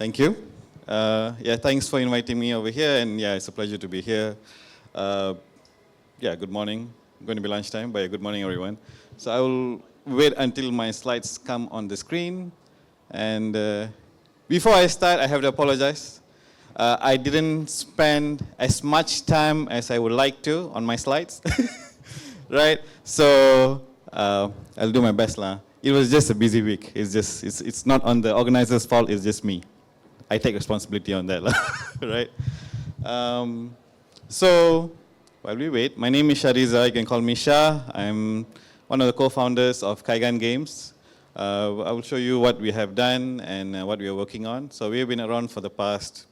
Thank you. Yeah, thanks for inviting me over here, and yeah, it's a pleasure to be here. Uh, yeah, good morning. Going to be lunchtime, but yeah, good morning, everyone. So I will wait until my slides come on the screen, and before I start, I have to apologize. I didn't spend as much time as I would like to on my slides, right? So I'll do my best, lah. It was just a busy week. It's not on the organizer's fault. It's just me. I take responsibility on that, right? So, while we wait, my name is Shahrizar. You can call me Shah. I'm one of the co-founders of Kaigan Games. I will show you what we have done and what we are working on. So we have been around for the past,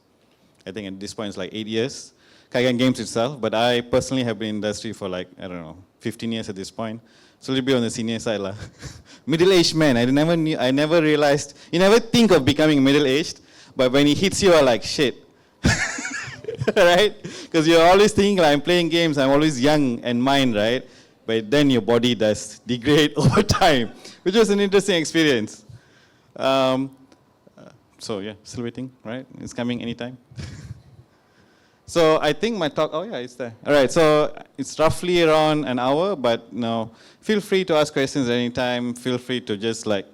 I think at this point it's like 8 years. Kaigan Games itself, but I personally have been in the industry for like, I don't know, 15 years at this point. So a little bit on the senior side, lah. Middle-aged man. I never realized. You never think of becoming middle-aged. But when it hits you, you're like, shit. Right? Because you're always thinking, like, I'm playing games, I'm always young and mind, right? But then your body does degrade over time, which was an interesting experience. So yeah, still waiting, right? It's coming anytime. So I think my talk, oh yeah, it's there. All right, so it's roughly around an hour, but no, feel free to ask questions anytime. Feel free to just like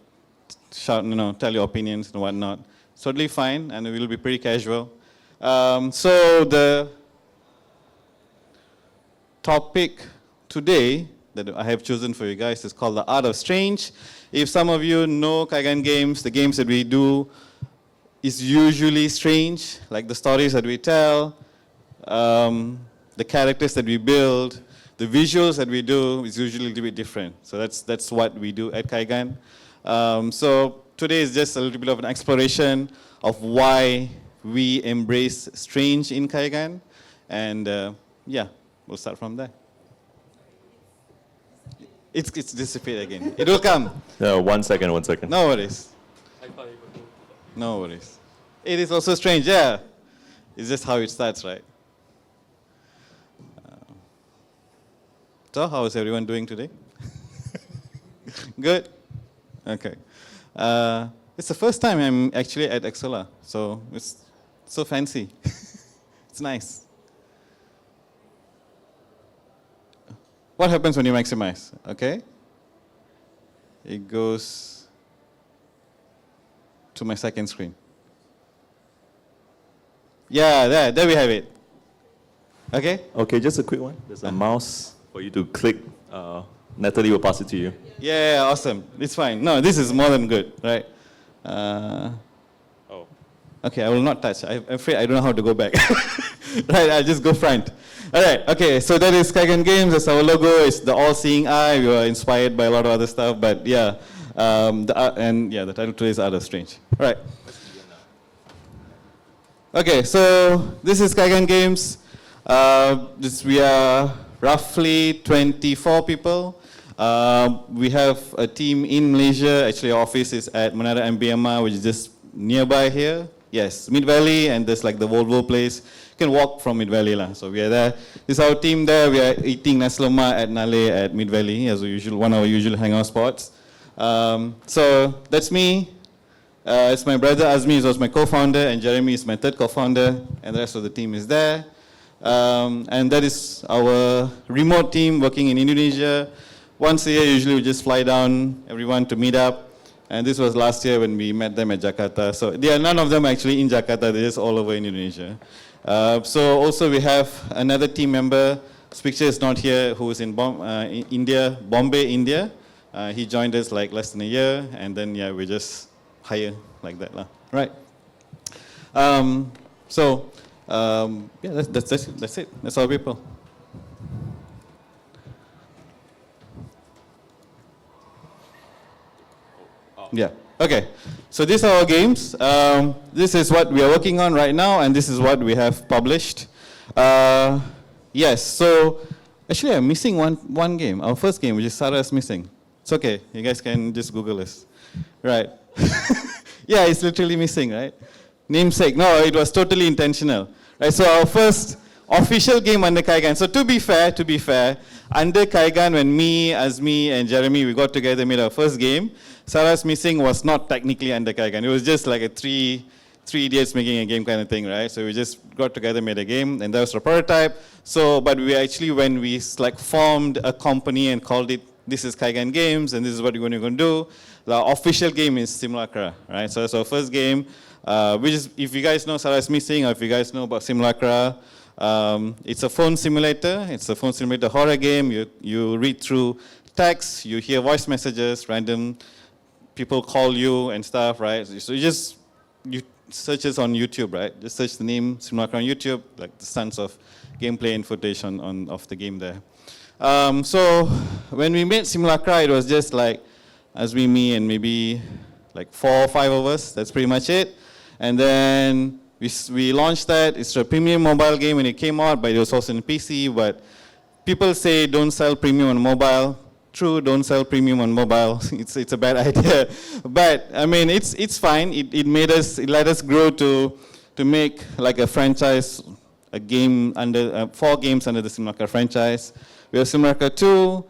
shout, tell your opinions and whatnot. It's totally fine, and it will be pretty casual. So the topic today that I have chosen for you guys is called The Art of Strange. If some of you know Kaigan Games, the games that we do is usually strange, like the stories that we tell, the characters that we build, the visuals that we do is usually a little bit different. So that's what we do at Kaigan. So today is just a little bit of an exploration of why we embrace strange in Kaigan. And yeah, we'll start from there. It's disappeared again. It will come. 1 second, 1 second. No worries. No worries. It is also strange, yeah. It's just how it starts, right? So, how is everyone doing today? Good? Okay. It's the first time I'm actually at Exola, so it's so fancy. It's nice. What happens when you maximize? Okay. It goes to my second screen. Yeah, there we have it. Okay? Okay, just a quick one. There's a mouse for you to click. Natalie will pass it to you. Yeah, awesome. It's fine. No, this is more than good, right? Oh. Okay, I will not touch. I'm afraid I don't know how to go back. Right, I'll just go front. All right, okay, so that is Kaigan Games. That's our logo. It's the all-seeing eye. We were inspired by a lot of other stuff, but yeah. The title today is Art of Strange. All right. Okay, so this is Kaigan Games. We are roughly 24 people. We have a team in Malaysia. Actually, our office is at Menara MBMR, which is just nearby here. Yes, Mid Valley, and there's like the Volvo place. You can walk from Mid Valley lah. So we are there. This is our team there. We are eating nasi lemak at Nale at Mid Valley, as usual, one of our usual hangout spots. So that's me. It's my brother Azmi, who's my co-founder, and Jeremy is my third co-founder, and the rest of the team is there. And that is our remote team working in Indonesia. Once a year, usually we just fly down, everyone to meet up. And this was last year when we met them at Jakarta. So none of them actually in Jakarta, they're just all over Indonesia. So also we have another team member, this picture is not here, who is in India, Bombay, India. He joined us like less than a year, and then yeah, we just hire like that lah. Right. Yeah, that's it. That's all people. Yeah. Okay. So these are our games. This is what we are working on right now, and this is what we have published. Yes. So actually, I'm missing one game. Our first game, which is Sarah's missing. It's okay. You guys can just Google this. Right. Yeah, it's literally missing, right? Namesake. No, it was totally intentional. Right. So our first official game under Kaigan. So to be fair, under Kaigan, when me, Azmi, and Jeremy, we got together, made our first game, Sarah's Missing was not technically under Kaigan. It was just like a three idiots making a game kind of thing, right? So we just got together, made a game, and that was the prototype. So, but we actually, when we like formed a company and called it, this is Kaigan Games, and this is what we're going to do, the official game is Simulacra, right? So that's our first game, which is, if you guys know Sarah's Missing, or if you guys know about Simulacra, it's a phone simulator. It's a phone simulator horror game. You read through text, you hear voice messages, random people call you and stuff, right? So you search this on YouTube, right? Just search the name Simulacra on YouTube, like the tons of gameplay and footage of the game there. So when we made Simulacra, it was just like Azmi, me, and maybe like 4 or 5 of us. That's pretty much it. And then we launched that. It's a premium mobile game when it came out, but it was also in PC. But people say don't sell premium on mobile. True, don't sell premium on mobile. It's a bad idea. But I mean, it's fine. It let us grow to make like a franchise, a game under 4 games under the Simulacra franchise. We have Simulacra 2.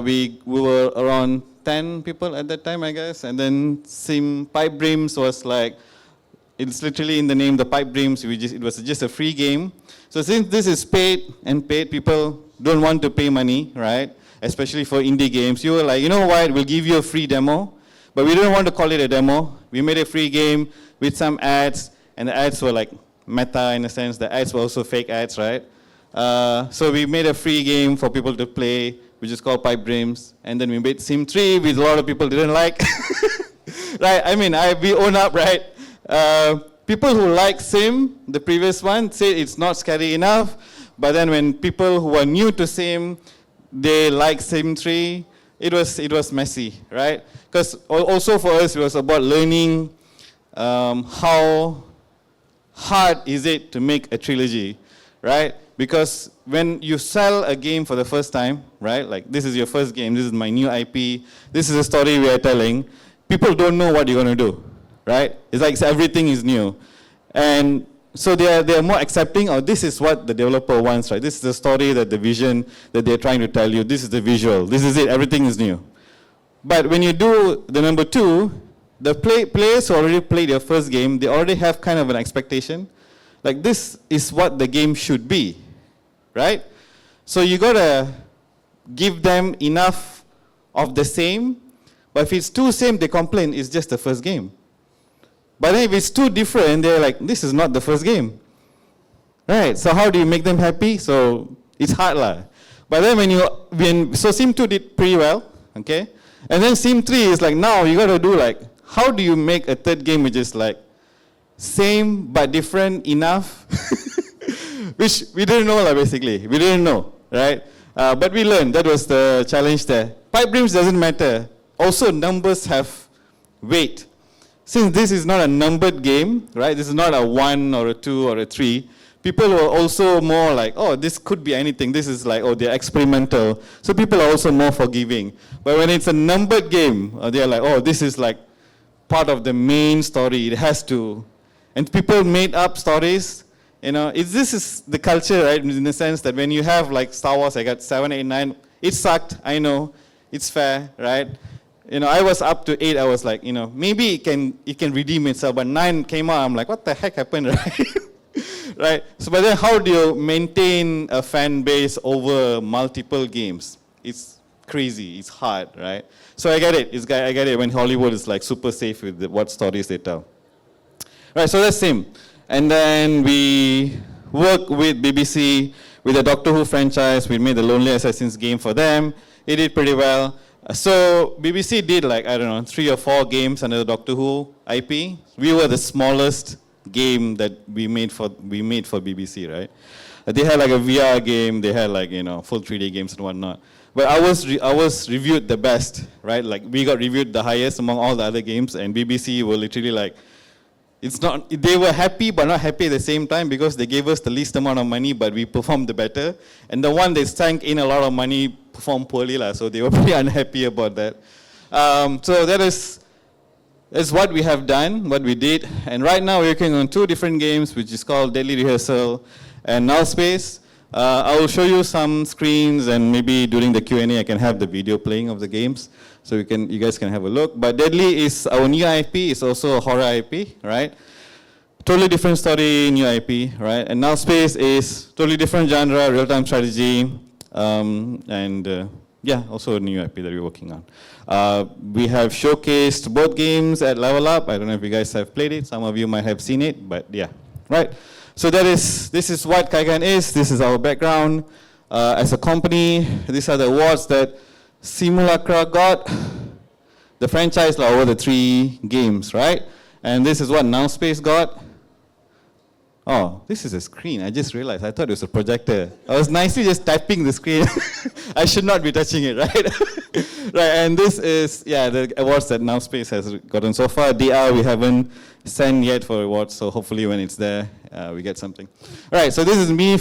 We were around 10 people at that time, I guess. And then Pipe Dreams was like, it's literally in the name, the Pipe Dreams. It was just a free game. So since this is paid, people don't want to pay money, right? Especially for indie games. You were like, you know what, we'll give you a free demo. But we didn't want to call it a demo. We made a free game with some ads, and the ads were like meta in a sense. The ads were also fake ads, right? So we made a free game for people to play, which is called Pipe Dreams. And then we made Sim 3, which a lot of people didn't like. Right, I mean, we own up, right? People who like Sim, the previous one, say it's not scary enough. But then when people who are new to Sim, they like Sim 3, it was messy, right? Because also for us, it was about learning how hard is it to make a trilogy, right? Because when you sell a game for the first time, right, like this is your first game, this is my new IP, this is a story we are telling, people don't know what you're going to do, right? It's like everything is new. And so they are more accepting, oh, this is what the developer wants, right? This is the story, the vision that they're trying to tell you. This is the visual. This is it. Everything is new. But when you do the number 2, the players who already played your first game, they already have kind of an expectation. Like, this is what the game should be, right? So you got to give them enough of the same. But if it's too same, they complain, it's just the first game. But then if it's too different, they're like, this is not the first game. Right, so how do you make them happy? So it's hard lah. But then so Sim 2 did pretty well, okay? And then Sim 3 is like, now you got to do like, how do you make a third game which is like, same but different enough? Which we didn't know lah, basically. We didn't know, right? But we learned, that was the challenge there. Pipe Dreams doesn't matter. Also, numbers have weight. Since this is not a numbered game, right? This is not a 1 or a 2 or a 3. People were also more like, oh, this could be anything. This is like, oh, they're experimental. So people are also more forgiving. But when it's a numbered game, they're like, oh, this is like part of the main story. It has to. And people made up stories. You know, this is the culture, right? In the sense that when you have like Star Wars, I got 7, 8, 9. It sucked, I know. It's fair, right? You know, I was up to 8. I was like, you know, maybe it can redeem itself. But 9 came out. I'm like, what the heck happened, right? Right. So, but then, how do you maintain a fan base over multiple games? It's crazy. It's hard, right? So I get it. I get it when Hollywood is like super safe with what stories they tell. Right. So that's Sim. And then we work with BBC with the Doctor Who franchise. We made the Lonely Assassins game for them. It did pretty well. So BBC did like, I don't know, 3 or 4 games under the Doctor Who IP. We were the smallest game that we made for BBC, right? They had like a VR game, they had like, you know, full 3D games and whatnot. But ours reviewed the best, right? Like we got reviewed the highest among all the other games, and BBC were literally like, they were happy but not happy at the same time because they gave us the least amount of money but we performed the better. And the one they sank in a lot of money performed poorly, so they were pretty unhappy about that. So that's what we have done, what we did. And right now we're working on 2 different games, which is called Deadly Rehearsal and Null Space. I will show you some screens, and maybe during the Q&A I can have the video playing of the games, so you guys can have a look. But Deadly is our new IP. It's also a horror IP, right? totally different story, new IP, right? And now Space is totally different genre, real-time strategy, yeah, also a new IP that we're working on. We have showcased both games at Level Up. I don't know if you guys have played it. Some of you might have seen it, but yeah, right? So this is what Kaigan is. This is our background. As a company, these are the awards that Simulacra got. The franchise over the 3 games, right? And this is what Now Space got. Oh, this is a screen. I just realized. I thought it was a projector. I was nicely just typing the screen. I should not be touching it, right? Right, and this is, yeah, the awards that Now Space has gotten so far. DR, we haven't sent yet for awards, so hopefully when it's there, we get something. All right, so this is me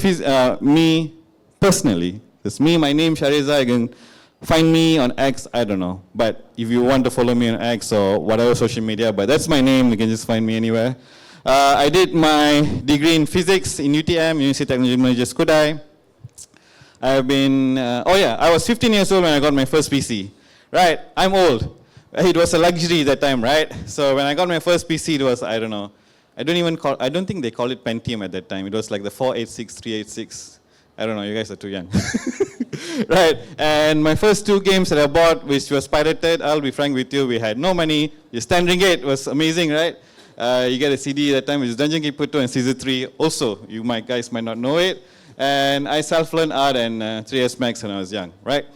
personally. This is me, my name, Shahrizar. You can find me on X, I don't know. But if you want to follow me on X or whatever social media, but that's my name, you can just find me anywhere. I did my degree in physics in UTM, University of Technology Malaysia Skudai. I've been, I was 15 years old when I got my first PC. Right, I'm old. It was a luxury that time, right? So when I got my first PC, it was, I don't know. I don't think they call it Pentium at that time. It was like the 486, 386. I don't know, you guys are too young. Right, and my first 2 games that I bought, which was pirated, I'll be frank with you, we had no money. Just 10 ringgit, it was amazing, right? You get a CD at that time, which is Dungeon Keeper 2 and Season 3. Also, you guys might not know it. And I self-learned art and 3S Max when I was young, right?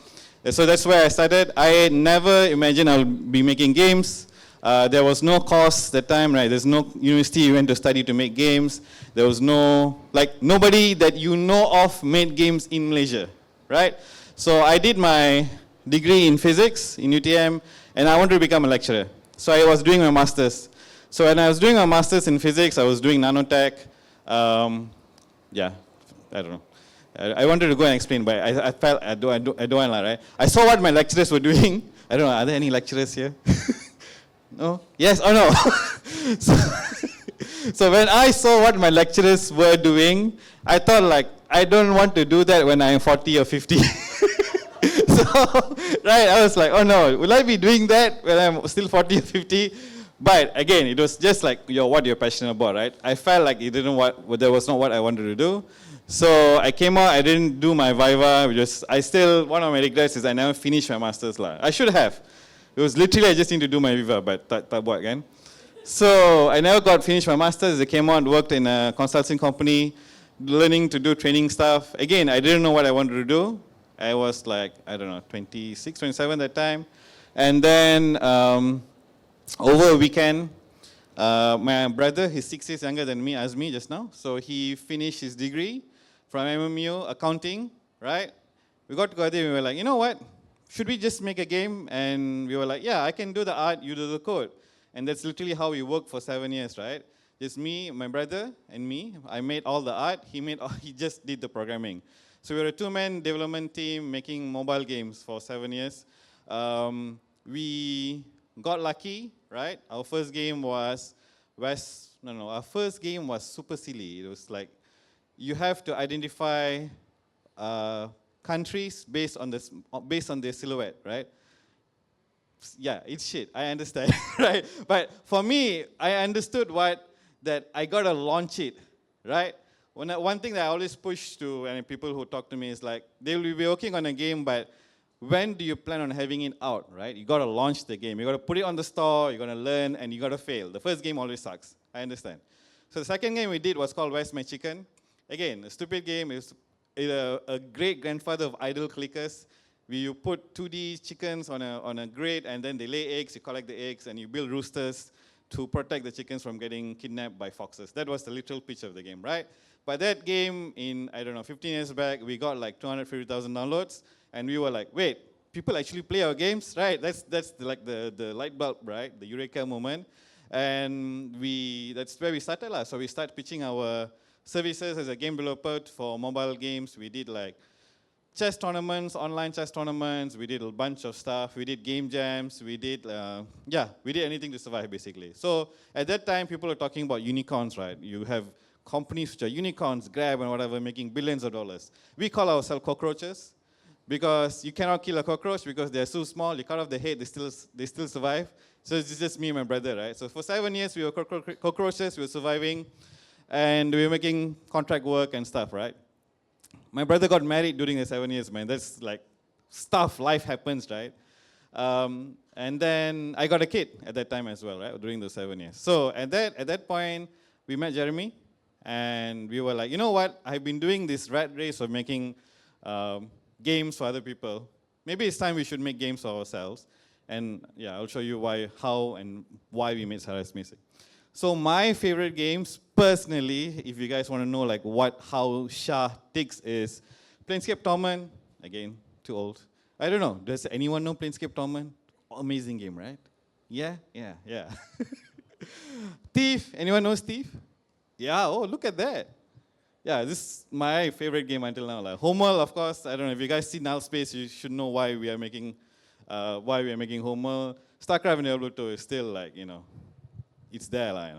So that's where I started. I never imagined I'll be making games. There was no course that time, right? There's no university you went to study to make games. There was nobody that you know of made games in Malaysia, right? So I did my degree in physics in UTM, and I wanted to become a lecturer. So I was doing my master's. So when I was doing my master's in physics, I was doing nanotech. Yeah, I don't know. I wanted to go and explain, but I felt I don't want to, right? I saw what my lecturers were doing. I don't know, are there any lecturers here? No? Yes or no? So when I saw what my lecturers were doing, I thought I don't want to do that when I'm 40 or 50. So, right, I was like, oh no, will I be doing that when I'm still 40 or 50? But again, it was just like what you're passionate about, right? I felt like there was not what I wanted to do. So I came out, I didn't do my Viva, one of my regrets is I never finished my master's. I should have. It was literally I just need to do my Viva, but tak buat kan. So I never got finished my master's. I came out, worked in a consulting company, learning to do training stuff. Again, I didn't know what I wanted to do. I was 26, 27 that time. And then over a weekend, my brother, he's 6 years younger than me, as me just now. So he finished his degree from MMU, accounting, right? We got together and we were like, you know what? Should we just make a game? And we were like, yeah, I can do the art, you do the code. And that's literally how we worked for 7 years, right? Just me, my brother, and me. I made all the art, he just did the programming. So we were a 2-man development team making mobile games for 7 years. We got lucky, right? Our first game was super silly. It was like, you have to identify countries based on their silhouette, right? Yeah, it's shit, I understand, right? But for me, I understood that I gotta launch it, right? One thing that I always push to people who talk to me is like, they will be working on a game, but when do you plan on having it out, right? You gotta launch the game. You gotta put it on the store, you're gonna learn, and you gotta fail. The first game always sucks, I understand. So the second game we did was called Where's My Chicken? Again, a stupid game. It's a great grandfather of idle clickers. You put 2D chickens on a grid, and then they lay eggs, you collect the eggs, and you build roosters to protect the chickens from getting kidnapped by foxes. That was the literal pitch of the game, right? But that game, in, 15 years back, we got 250,000 downloads, and we were like, wait, people actually play our games, right? That's the light bulb, right? The eureka moment. And that's where we started. So we started pitching our services as a game developer for mobile games. We did chess tournaments, online chess tournaments. We did a bunch of stuff. We did game jams. We did anything to survive, basically. So at that time, people were talking about unicorns, right? You have companies which are unicorns, Grab and whatever, making billions of dollars. We call ourselves cockroaches. because you cannot kill a cockroach because they're so small. You cut off the head, they still survive. So it's just me and my brother, right? So for 7 years, we were cockroaches, we were surviving, and we were making contract work and stuff, right? My brother got married during the 7 years, man. That's like stuff, life happens, right? And then I got a kid at that time as well, right? During the 7 years. So at that point, we met Jeremy, and we were like, you know what? I've been doing this rat race of making games for other people. Maybe it's time we should make games for ourselves. And yeah, I'll show you how and why we made Shahrizar Music. So my favorite games, personally, if you guys want to know like how Shah ticks, is Planescape Torment. Again, too old. I don't know. Does anyone know Planescape Torment? Amazing game, right? Yeah. Thief. Anyone knows Thief? Yeah. Oh, look at that. Yeah, this is my favorite game until now. Like Homer, of course. I don't know if you guys see Null Space, you should know why we are making Homer. StarCraft and Diablo 2 is still like, it's there, like.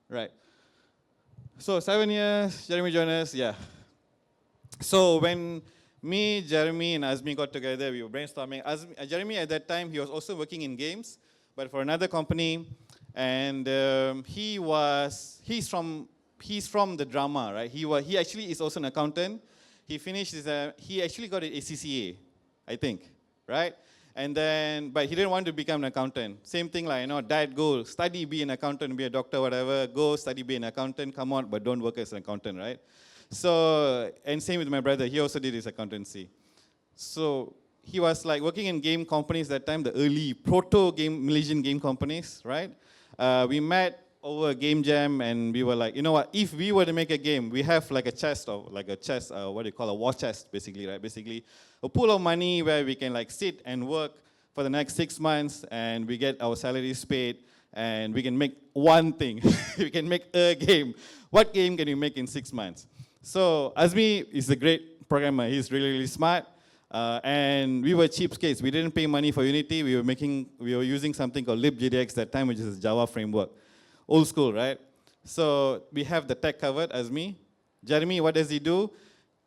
Right. So 7 years, Jeremy joined us, yeah. So when me, Jeremy, and Azmi got together, we were brainstorming. Jeremy at that time, he was also working in games, but for another company. And he's from the drama, right? He actually is also an accountant. He finished he actually got an ACCA, I think, right? And then, but he didn't want to become an accountant. Same thing like, dad, go study, be an accountant, be a doctor, whatever. Go study, be an accountant, come out, but don't work as an accountant, right? So, and same with my brother, he also did his accountancy. So he was like working in game companies that time, the early Malaysian game companies, right? We met over a game jam, and we were like, you know what, if we were to make a game, we have like a war chest, basically, right? Basically, a pool of money where we can like sit and work for the next 6 months, and we get our salaries paid, and we can make one thing. We can make a game. What game can you make in 6 months? So Azmi is a great programmer. He's really, really smart. And we were cheapskates. We didn't pay money for Unity. We were using something called libgdx that time, which is a Java framework. Old school, right? So we have the tech covered, as me. Jeremy, what does he do?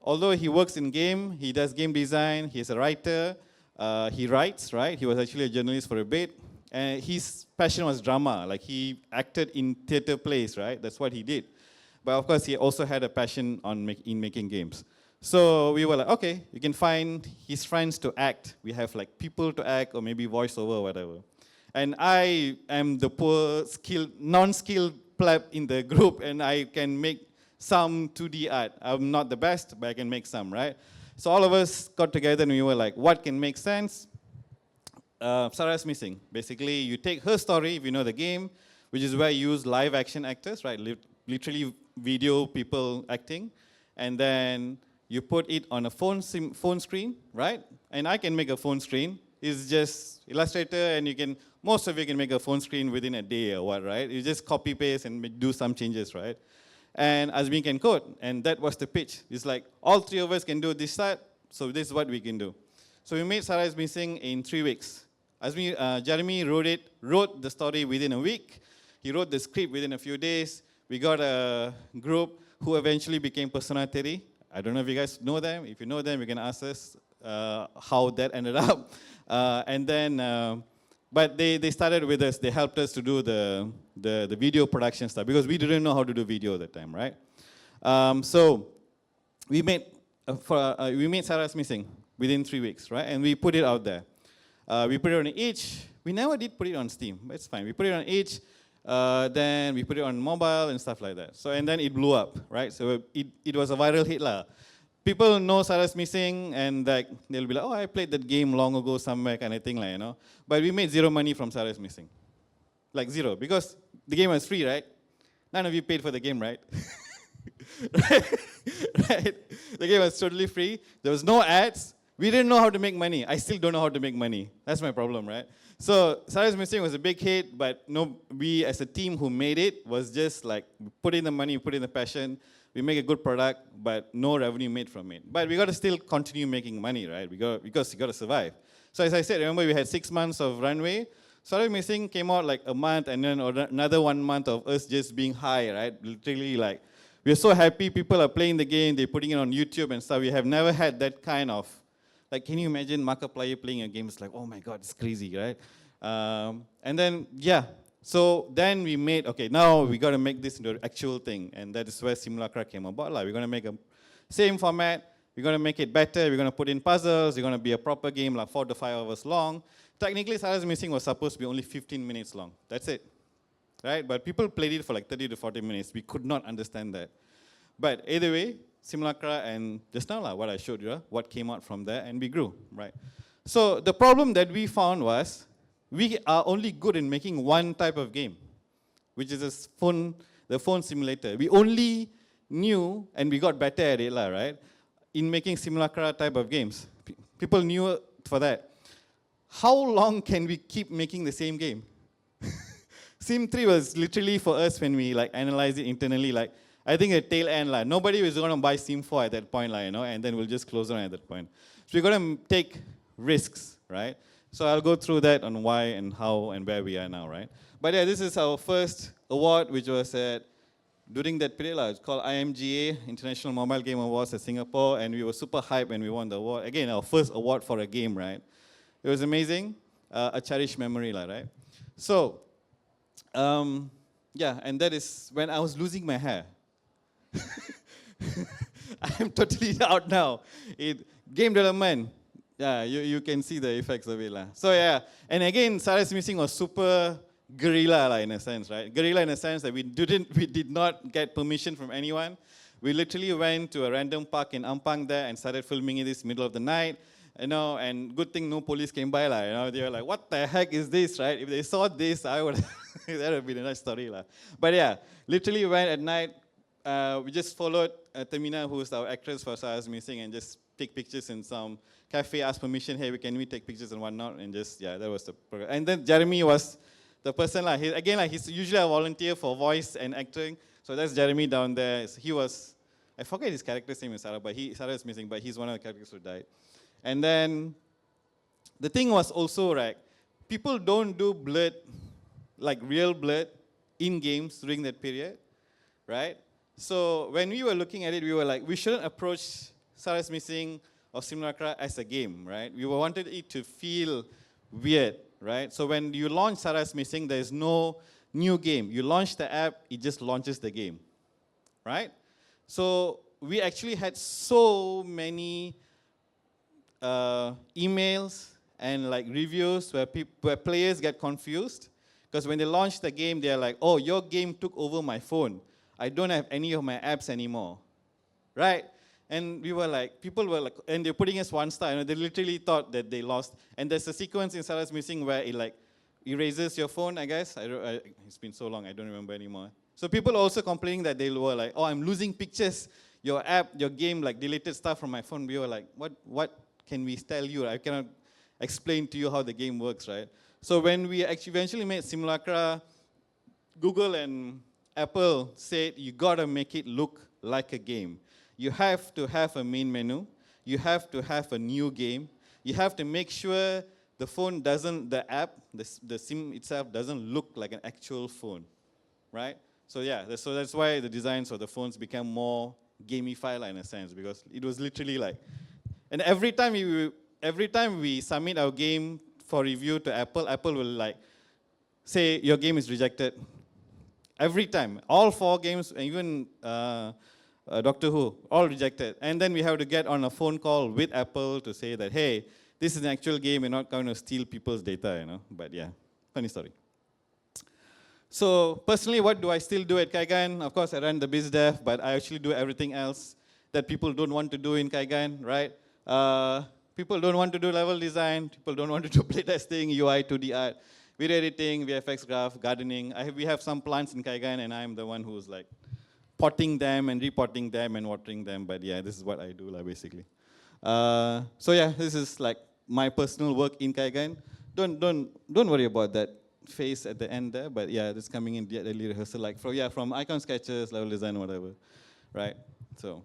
Although he works in game, he does game design, he's a writer, he writes, right? He was actually a journalist for a bit. And his passion was drama, like he acted in theater plays, right? That's what he did. But of course, he also had a passion in making games. So we were like, okay, you can find his friends to act. We have like people to act, or maybe voiceover or whatever. And I am the poor, non-skilled pleb in the group, and I can make some 2D art. I'm not the best, but I can make some, right? So all of us got together and we were like, what can make sense? Sarah's missing. Basically, you take her story, if you know the game, which is where you use live action actors, right? Literally video people acting. And then you put it on a phone screen, right? And I can make a phone screen. It's just Illustrator, and most of you can make a phone screen within a day or what, right? You just copy paste and do some changes, right? And Azmi can code, and that was the pitch. It's like all three of us can do this side, so this is what we can do. So we made Sarah is Missing in 3 weeks. Jeremy wrote the story within a week. He wrote the script within a few days. We got a group who eventually became Persona 30. I don't know if you guys know them. If you know them, you can ask us how that ended up. But they started with us. They helped us to do the video production stuff because we didn't know how to do video at that time, right? So we made Sarah's Missing within 3 weeks, right? And we put it out there. We put it on each. We never did put it on Steam, but it's fine. We put it on each. Then we put it on mobile and stuff like that. So and then it blew up, right? So it was a viral hit lah. People know Sarah's Missing, and like they'll be like, oh, I played that game long ago somewhere, kind of thing, like, But we made zero money from Sarah's Missing, like zero, because the game was free, right? None of you paid for the game, right? Right? The game was totally free. There was no ads. We didn't know how to make money. I still don't know how to make money. That's my problem, right? So Sarah's Missing was a big hit, but we as a team who made it was just like put in the money, put in the passion. We make a good product, but no revenue made from it. But we got to still continue making money, right? Because you got to survive. So as I said, remember we had 6 months of runway. Sarah's Missing came out like a month, and then another 1 month of us just being high, right? Literally like we're so happy people are playing the game, they're putting it on YouTube and stuff. We have never had that kind of, like, can you imagine Markiplier playing a game? It's like, oh my God, it's crazy, right? And then, yeah, so then we made, okay, now we got to make this into an actual thing, and that is where Simulacra came about. Like, we're going to make a same format, we're going to make it better, we're going to put in puzzles, it's going to be a proper game, like 4 to 5 hours long. Technically, Sarah's Missing was supposed to be only 15 minutes long. That's it, right? But people played it for like 30 to 40 minutes. We could not understand that. But either way, Simulacra and just now, what I showed you, what came out from there, and we grew, right? So the problem that we found was, we are only good in making one type of game, which is the phone simulator. We only knew, and we got better at it, right? In making Simulacra type of games. People knew for that. How long can we keep making the same game? Sim 3 was literally for us when we like analyzed it internally, like I think at tail end, like nobody was going to buy Sim 4 at that point, like, you know, and then we'll just close on at that point. So we're going to take risks, right? So I'll go through that on why and how and where we are now, right? But yeah, this is our first award, which was at, during that period, it's called IMGA, International Mobile Game Awards at Singapore, and we were super hyped when we won the award. Again, our first award for a game, right? It was amazing, a cherished memory, right? So, yeah, and that is when I was losing my hair. I'm totally out now. Game development, yeah, you can see the effects of it. So yeah, and again, Sarah's Missing was super guerrilla in a sense, right? Guerrilla in a sense that we did not get permission from anyone. We literally went to a random park in Ampang there and started filming it this middle of the night. You know, and good thing no police came by, you know, they were like, what the heck is this, right? If they saw this, I would, that would be a nice story. But yeah, literally went at night, we just followed Tamina, who's our actress for Sarah's Missing, and just take pictures in some cafe, ask permission, hey, can we take pictures and whatnot, and just, yeah, that was the program. And then Jeremy was the person, he's usually a volunteer for voice and acting, so that's Jeremy down there. He was, I forget his character's name in Sarah, but Sarah's Missing, but he's one of the characters who died. And then the thing was also, right, people don't do blood, like real blood, in games during that period, right? So when we were looking at it, we were like, we shouldn't approach Sarah's Missing or Simulacra as a game, right? We wanted it to feel weird, right? So when you launch Sarah's Missing, there's no new game. You launch the app, it just launches the game, right? So we actually had so many emails and like reviews where players get confused, because when they launch the game, they're like, oh, your game took over my phone. I don't have any of my apps anymore, right? And we were like, people were like, and they're putting us 1 star, you know, they literally thought that they lost. And there's a sequence in Sarah's Missing where it like erases your phone, I guess. It's been so long, I don't remember anymore. So people also complaining that they were like, oh, I'm losing pictures. Your app, your game like deleted stuff from my phone. We were like, what can we tell you? I cannot explain to you how the game works, right? So when we actually eventually made Simulacra, Google and Apple said, you gotta make it look like a game. You have to have a main menu. You have to have a new game. You have to make sure the phone doesn't, the app, the SIM itself doesn't look like an actual phone, right? So yeah, so that's why the designs of the phones became more gamified in a sense, because it was literally like, and every time we submit our game for review to Apple, Apple will like say your game is rejected. Every time, all 4 games, even Doctor Who, all rejected. And then we have to get on a phone call with Apple to say that, hey, this is an actual game, we're not going to steal people's data, you know. But yeah, funny story. So personally, what do I still do at Kaigan? Of course, I run the biz dev, but I actually do everything else that people don't want to do in Kaigan, right? People don't want to do level design. People don't want to do playtesting, UI, 2D art, video editing, VFX graph, gardening. We have some plants in Kaigan, and I'm the one who's like potting them and repotting them and watering them. But yeah, this is what I do, basically. So yeah, this is like my personal work in Kaigan. Don't worry about that face at the end there. But yeah, this coming in the early rehearsal, like from icon sketches, level design, whatever, right? So.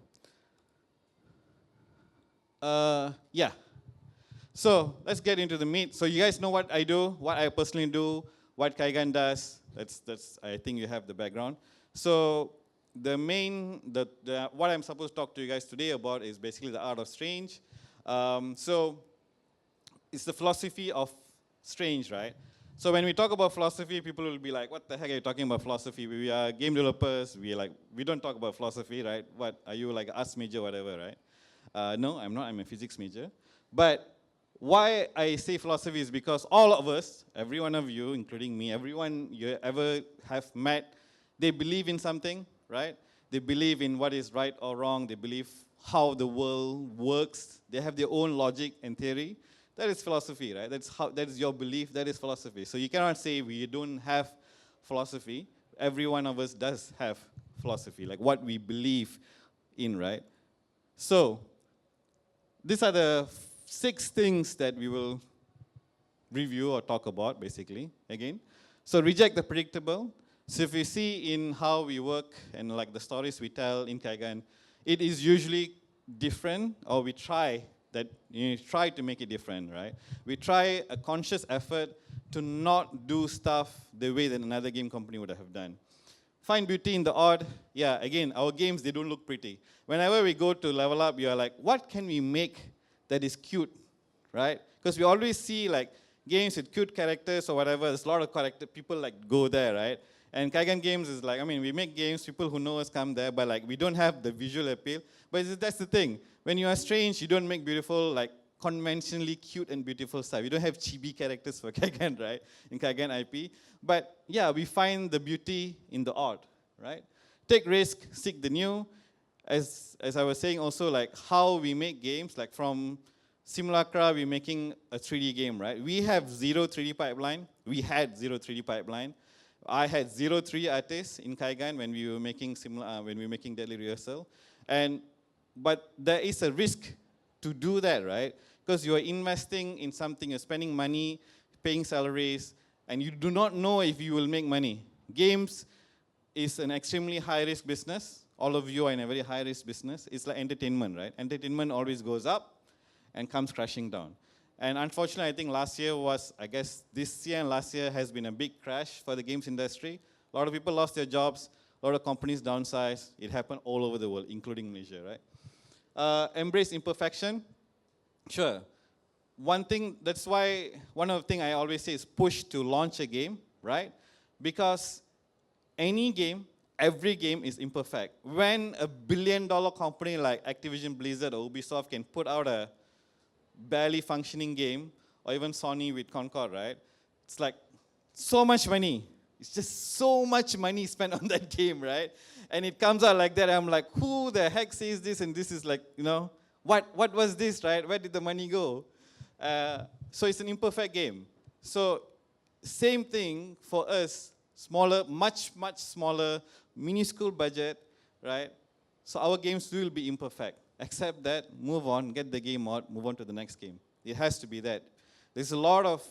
Yeah. So let's get into the meat. So you guys know what I do, what I personally do, what Kaigan does. That's I think you have the background. So what I'm supposed to talk to you guys today about is basically the art of strange. So it's the philosophy of strange, right? So when we talk about philosophy, people will be like, what the heck are you talking about philosophy? We are game developers, we don't talk about philosophy, right? What, are you like arts major or whatever, right? No, I'm not, I'm a physics major. But why I say philosophy is because all of us, every one of you, including me, everyone you ever have met, they believe in something, right? They believe in what is right or wrong, they believe how the world works, they have their own logic and theory. That is philosophy, right? That is your belief, that is philosophy. So you cannot say we don't have philosophy. Every one of us does have philosophy, like what we believe in, right? So these are the 6 things that we will review or talk about, basically, again. So reject the predictable. So if you see in how we work and like the stories we tell in Kaigan, it is usually different, or we try to make it different, right? We try a conscious effort to not do stuff the way that another game company would have done. Find beauty in the odd. Yeah, again, our games, they don't look pretty. Whenever we go to level up, you're like, what can we make that is cute, right? Because we always see like games with cute characters or whatever. There's a lot of people like go there, right? And Kaigan Games is like, I mean, we make games, people who know us come there, but like we don't have the visual appeal. But that's the thing. When you are strange, you don't make beautiful, like conventionally cute and beautiful stuff. You don't have chibi characters for Kaigan, right? In Kaigan IP. But yeah, we find the beauty in the odd, right? Take risk, seek the new. As I was saying also, like how we make games, like from Simulacra, we're making a 3D game, right? We have zero 3D pipeline. We had zero 3D pipeline. I had 0 3 artists in Kaigan when we were making Deadly Rehearsal. But there is a risk to do that, right? Because you are investing in something, you're spending money, paying salaries, and you do not know if you will make money. Games is an extremely high-risk business. All of you are in a very high-risk business. It's like entertainment, right? Entertainment always goes up and comes crashing down. And unfortunately, I think this year and last year has been a big crash for the games industry. A lot of people lost their jobs, a lot of companies downsized. It happened all over the world, including Malaysia, right? Embrace imperfection. Sure. One of the things I always say is push to launch a game, right? Because every game is imperfect. When a billion-dollar company like Activision Blizzard or Ubisoft can put out a barely functioning game, or even Sony with Concord, right? It's like so much money. It's just so much money spent on that game, right? And it comes out like that. I'm like, who the heck says this? And this is like, what was this, right? Where did the money go? So it's an imperfect game. So same thing for us, smaller, much smaller, minuscule budget, right? So our games will be imperfect. Accept that, move on, get the game out, move on to the next game. It has to be that. There's a lot of,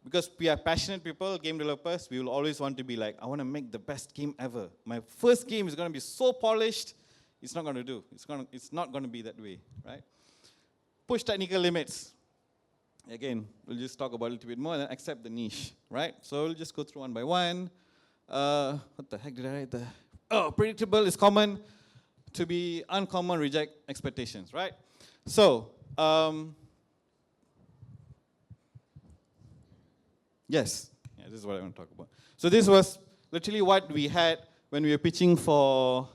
because we are passionate people, game developers, we will always want to be like, I want to make the best game ever. My first game is going to be so polished, it's not going to do. It's not going to be that way, right? Push technical limits. Again, we'll just talk about it a little bit more and then accept the niche, right? So we'll just go through one by one. What the heck did I write there? Oh, predictable is common. To be uncommon, reject expectations, right? So, yes, this is what I want to talk about. So this was literally what we had when we were pitching for,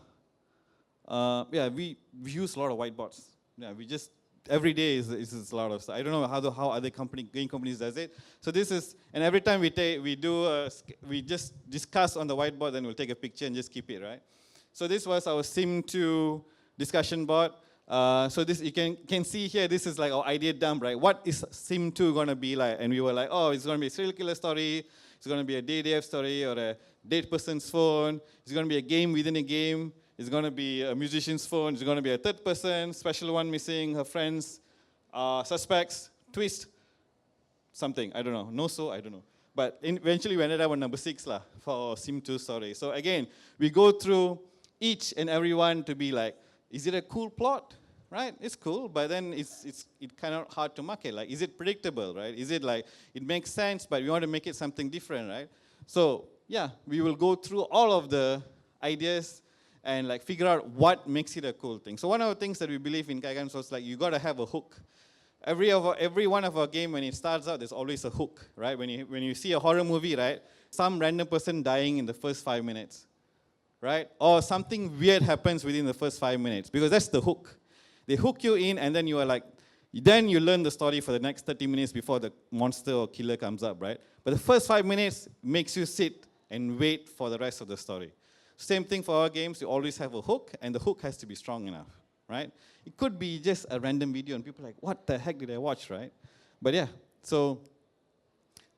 we use a lot of whiteboards. Yeah, we just, every day is a lot of stuff. I don't know how other game companies does it. So this is, and every time we just discuss on the whiteboard, then we'll take a picture and just keep it, right? So this was our Sim2 discussion board. So this you can see here, this is like our idea dump, right? What is Sim2 going to be like? And we were like, oh, it's going to be a serial killer story. It's going to be a DDF story or a dead person's phone. It's going to be a game within a game. It's going to be a musician's phone. It's going to be a third person, special one missing, her friends, suspects, twist, something. I don't know. I don't know. But eventually we ended up on number 6 for Sim2 story. So again, we go through each and every one to be like, is it a cool plot? Right? It's cool, but then it's kind of hard to market. Like, is it predictable, right? Is it like, it makes sense, but we want to make it something different, right? So, yeah, we will go through all of the ideas, and like figure out what makes it a cool thing. So one of the things that we believe in Kaigan was like you got to have a hook. Every one of our game, when it starts out, there's always a hook, right? When you see a horror movie, right, some random person dying in the first 5 minutes, right? Or something weird happens within the first 5 minutes, because that's the hook. They hook you in, and then you are like, then you learn the story for the next 30 minutes before the monster or killer comes up, right? But the first 5 minutes makes you sit and wait for the rest of the story. Same thing for our games, you always have a hook, and the hook has to be strong enough, right? It could be just a random video, and people are like, what the heck did I watch, right? But yeah, so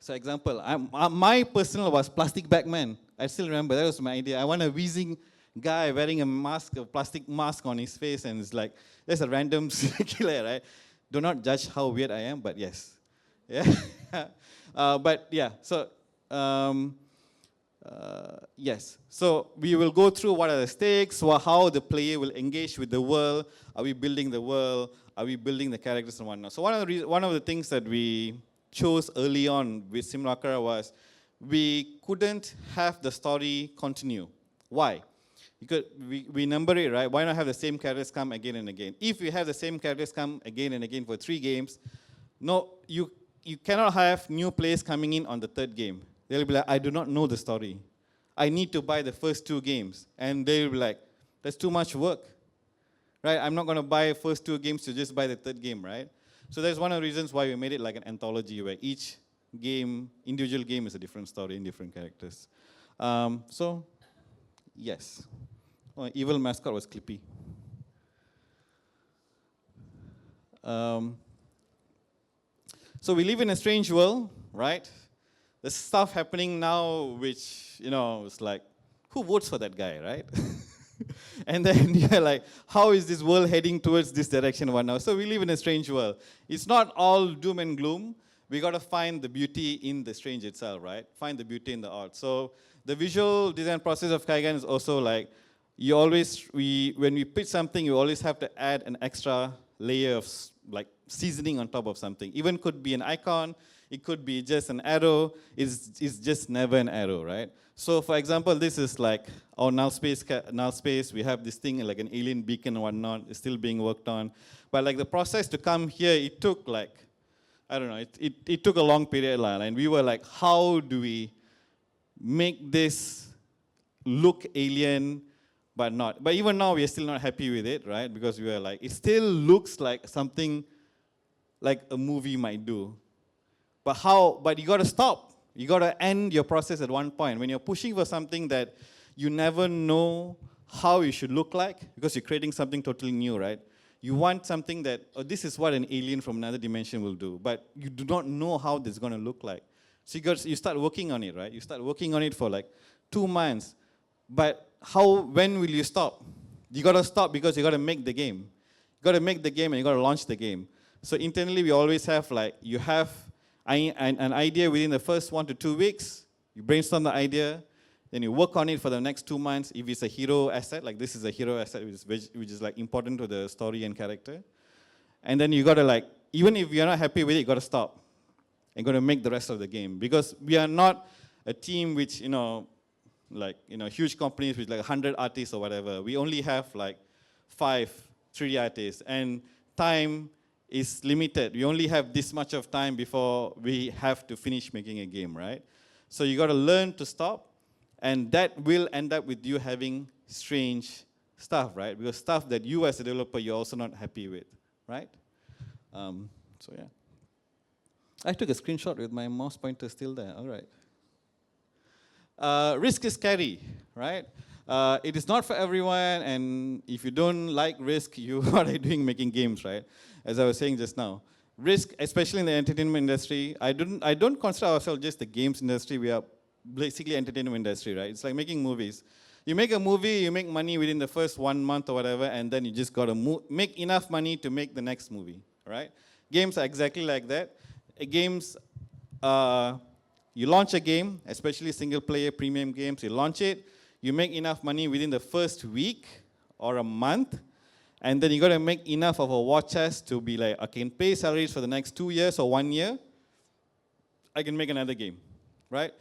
example, my personal was Plastic Bag Man. I still remember, that was my idea. I want a wheezing guy wearing a plastic mask on his face, and it's like, there's a random killer, right? Do not judge how weird I am, but yes. Yeah. But yeah, so yes. So we will go through what are the stakes, how the player will engage with the world. Are we building the world? Are we building the characters and whatnot? So one of the things that we chose early on with Simulacra was we couldn't have the story continue. Why? Because we number it, right? Why not have the same characters come again and again? If you have the same characters come again and again for 3 games, no, you cannot have new players coming in on the 3rd game. They'll be like, I do not know the story. I need to buy the first 2 games. And they'll be like, that's too much work. Right? I'm not going to buy the first 2 games to just buy the 3rd game, right? So that's one of the reasons why we made it like an anthology, where each game, individual game, is a different story and different characters. So, yes. Oh, evil mascot was Clippy. So we live in a strange world, right? There's stuff happening now which, it's like, who votes for that guy, right? And then you're like, how is this world heading towards this direction right now? So we live in a strange world. It's not all doom and gloom. We got to find the beauty in the strange itself, right? Find the beauty in the art. So the visual design process of Kaigan is also like, when we pitch something, you always have to add an extra layer of like seasoning on top of something. Even could be an icon, it could be just an arrow, it's just never an arrow, right? So for example, this is like our null space, we have this thing like an alien beacon and whatnot, it's still being worked on. But like the process to come here, it took like, I don't know, it took a long period, and we were like, how do we make this look alien, but not? But even now, we are still not happy with it, right? Because we were like, it still looks like something like a movie might do. But you got to stop. You got to end your process at one point. When you're pushing for something that you never know how it should look like, because you're creating something totally new, right? You want something that, this is what an alien from another dimension will do, but you do not know how this is going to look like. So you start working on it, right? You start working on it for like 2 months. But when will you stop? You got to stop because you got to make the game. You got to make the game and you got to launch the game. So internally, we always have like, you have an idea within the first 1 to 2 weeks, you brainstorm the idea, then you work on it for the next 2 months. If it's a hero asset, like this is a hero asset which is like important to the story and character. And then you got to like, even if you're not happy with it, you got to stop. And got to make the rest of the game. Because we are not a team which, huge companies with like 100 artists or whatever. We only have like 5 3D artists. And time is limited. We only have this much of time before we have to finish making a game, right? So you got to learn to stop, and that will end up with you having strange stuff, right? Because stuff that you as a developer, you're also not happy with, right? So yeah. I took a screenshot with my mouse pointer still there, all right. Risk is scary, right? It is not for everyone, and if you don't like risk, what are you doing making games, right? As I was saying just now. Risk, especially in the entertainment industry, I don't consider ourselves just the games industry, we are basically entertainment industry, right? It's like making movies. You make a movie, you make money within the first 1 month or whatever, and then you just got to make enough money to make the next movie, right? Games are exactly like that. Games, you launch a game, especially single-player premium games, you launch it, you make enough money within the first week or a month, and then you got to make enough of a war chest to be like, I can pay salaries for the next 2 years or 1 year, I can make another game, right?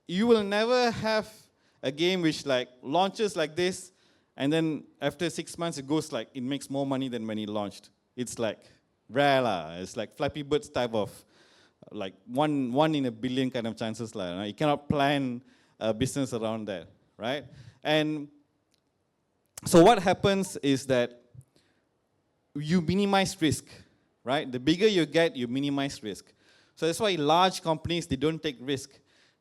You will never have a game which like launches like this, And then after 6 months, it goes like, it makes more money than when it launched. It's like rare lah. It's like Flappy Birds type of, like one in a billion kind of chances lah. Right? You cannot plan a business around that, right? And so what happens is that you minimize risk, right? The bigger you get, you minimize risk. So that's why large companies, they don't take risk.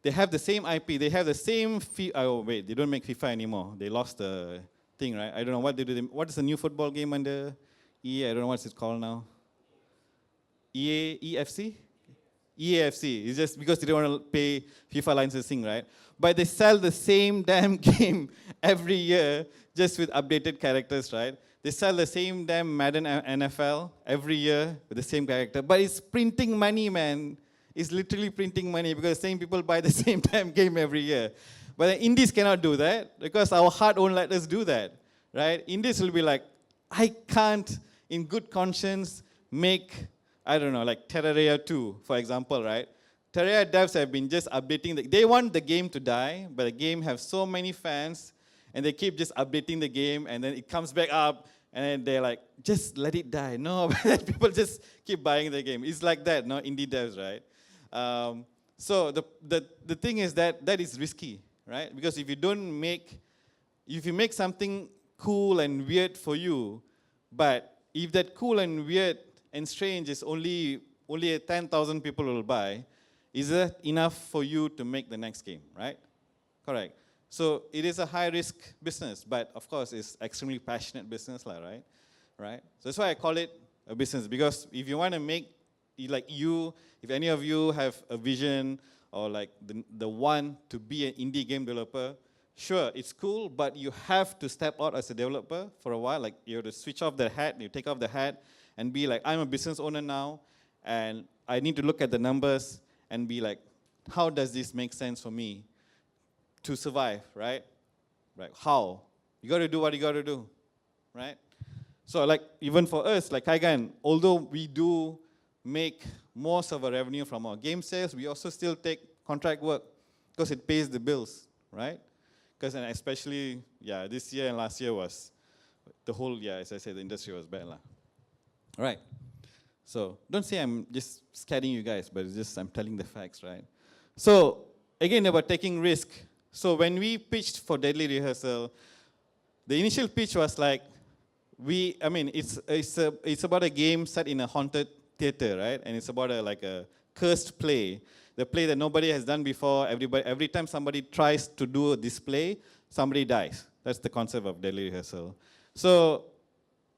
They have the same IP, they have the same oh wait, they don't make FIFA anymore. They lost the thing, right? I don't know what they do. What is the new football game under EA? I don't know what's it called now. EFC? EAFC. It's just because they don't want to pay FIFA licensing, right? But they sell the same damn game every year, just with updated characters, right? They sell the same damn Madden NFL every year with the same character. But it's printing money, man. It's literally printing money because the same people buy the same damn game every year. But the indies cannot do that because our heart won't let us do that, right? Indies will be like, I can't, in good conscience, make, I don't know, like Terraria 2, for example, right? Terraria devs have been just updating, they want the game to die, but the game has so many fans, and they keep just updating the game, and then it comes back up, and then they're like, just let it die. No, but people just keep buying the game. It's like that, no, indie devs, right? So the thing is that is risky, right? Because if you make something cool and weird for you, but if that cool and weird and strange is only 10,000 people will buy, is that enough for you to make the next game, right? Correct. So it is a high-risk business, but of course it's extremely passionate business, right? Right? So that's why I call it a business, because if you want to make, if any of you have a vision or like the one to be an indie game developer, sure, it's cool, but you have to step out as a developer for a while. Like you have to switch off the hat, you take off the hat, and be like, I'm a business owner now, and I need to look at the numbers and be like, how does this make sense for me to survive, right? Right? How? You got to do what you got to do, right? So like even for us, like Kaigan, although we do make most of our revenue from our game sales, we also still take contract work because it pays the bills, right? Because especially, this year and last year was the whole year, as I said, the industry was bad. All right. So don't say I'm just scaring you guys, but it's just I'm telling the facts, right? So again, about taking risk. So when we pitched for Deadly Rehearsal, the initial pitch was like, it's about a game set in a haunted theater, right? And it's about a cursed play, the play that nobody has done before. Every time somebody tries to do a display, somebody dies. That's the concept of Deadly Rehearsal. So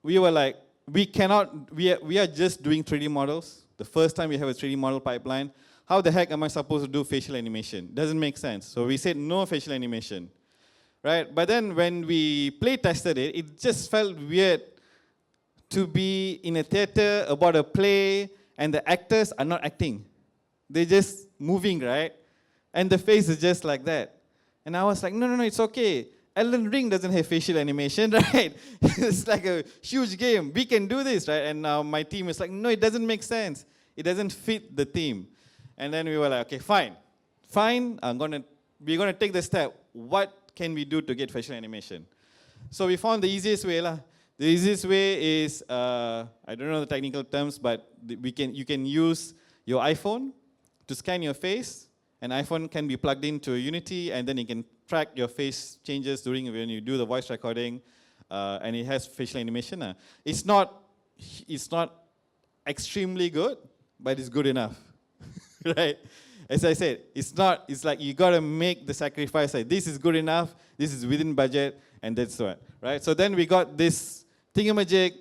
we were like, we are just doing 3D models. The first time we have a 3D model pipeline, how the heck am I supposed to do facial animation? Doesn't make sense. So we said no facial animation, right? But then when we play tested it, it just felt weird to be in a theater about a play and the actors are not acting. They're just moving, right? And the face is just like that. And I was like, no, it's okay. Elden Ring doesn't have facial animation, right? It's like a huge game. We can do this, right? And now my team is like, no, it doesn't make sense. It doesn't fit the theme. And then we were like, okay, fine. We're gonna take the step. What can we do to get facial animation? So we found the easiest way. The easiest way is, I don't know the technical terms, but you can use your iPhone to scan your face. An iPhone can be plugged into Unity, and then you can track your face changes during when you do the voice recording, and it has facial animation. It's not extremely good, but it's good enough, right? As I said, it's like you gotta make the sacrifice. Like, this is good enough, this is within budget, and that's what, right? So then we got this thingamajig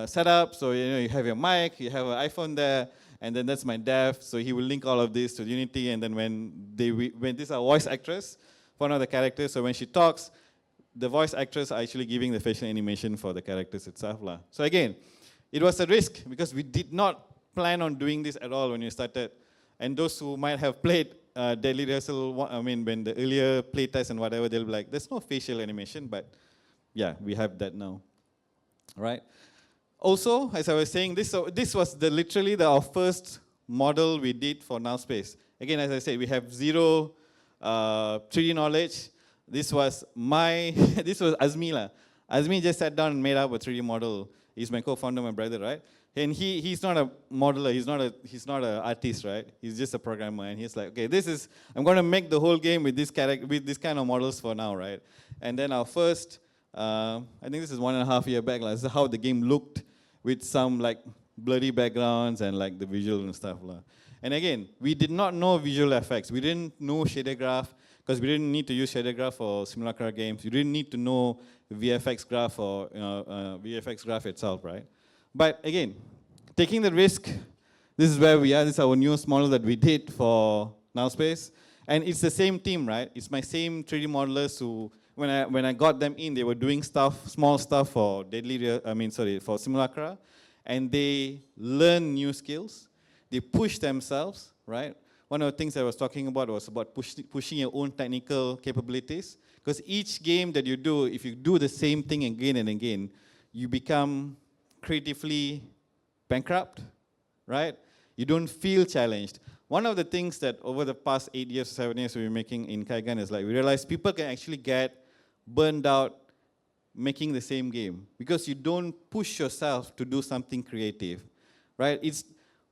set up. So you have your mic, you have an iPhone there, and then that's my dev. So he will link all of this to Unity, and then when this is a voice actress for one of the characters, so when she talks, the voice actress are actually giving the facial animation for the characters itself. So again, it was a risk because we did not plan on doing this at all when we started. And those who might have played Deadly Rehearsal, when the earlier playtest and whatever, they'll be like, there's no facial animation, but yeah, we have that now, right? Also, as I was saying, this was literally our first model we did for Now Space. Again, as I said, we have zero 3D knowledge. This was this was Azmi lah. Azmi just sat down and made up a 3D model. He's my co-founder, my brother, right? And he's not a modeler, he's not an artist, right? He's just a programmer, and he's like, okay, I'm going to make the whole game with this kind of models for now, right? And then our first, I think this is 1.5 years back, this is how the game looked with some like blurry backgrounds and like the visual and stuff. And again, we did not know visual effects. We didn't know shader graph because we didn't need to use shader graph for simulacra games. You didn't need to know VFX graph or VFX graph itself, right? But again, taking the risk, this is where we are. This is our newest model that we did for NowSpace. And it's the same team, right? It's my same 3D modelers who, when I got them in, they were doing small stuff for for simulacra. And they learn new skills. They push themselves, right? One of the things I was talking about was about pushing your own technical capabilities. Because each game that you do, if you do the same thing again and again, you become creatively bankrupt, right? You don't feel challenged. One of the things that over the past 8 years, 7 years we've been making in Kaigan is like we realized people can actually get burned out making the same game because you don't push yourself to do something creative, right?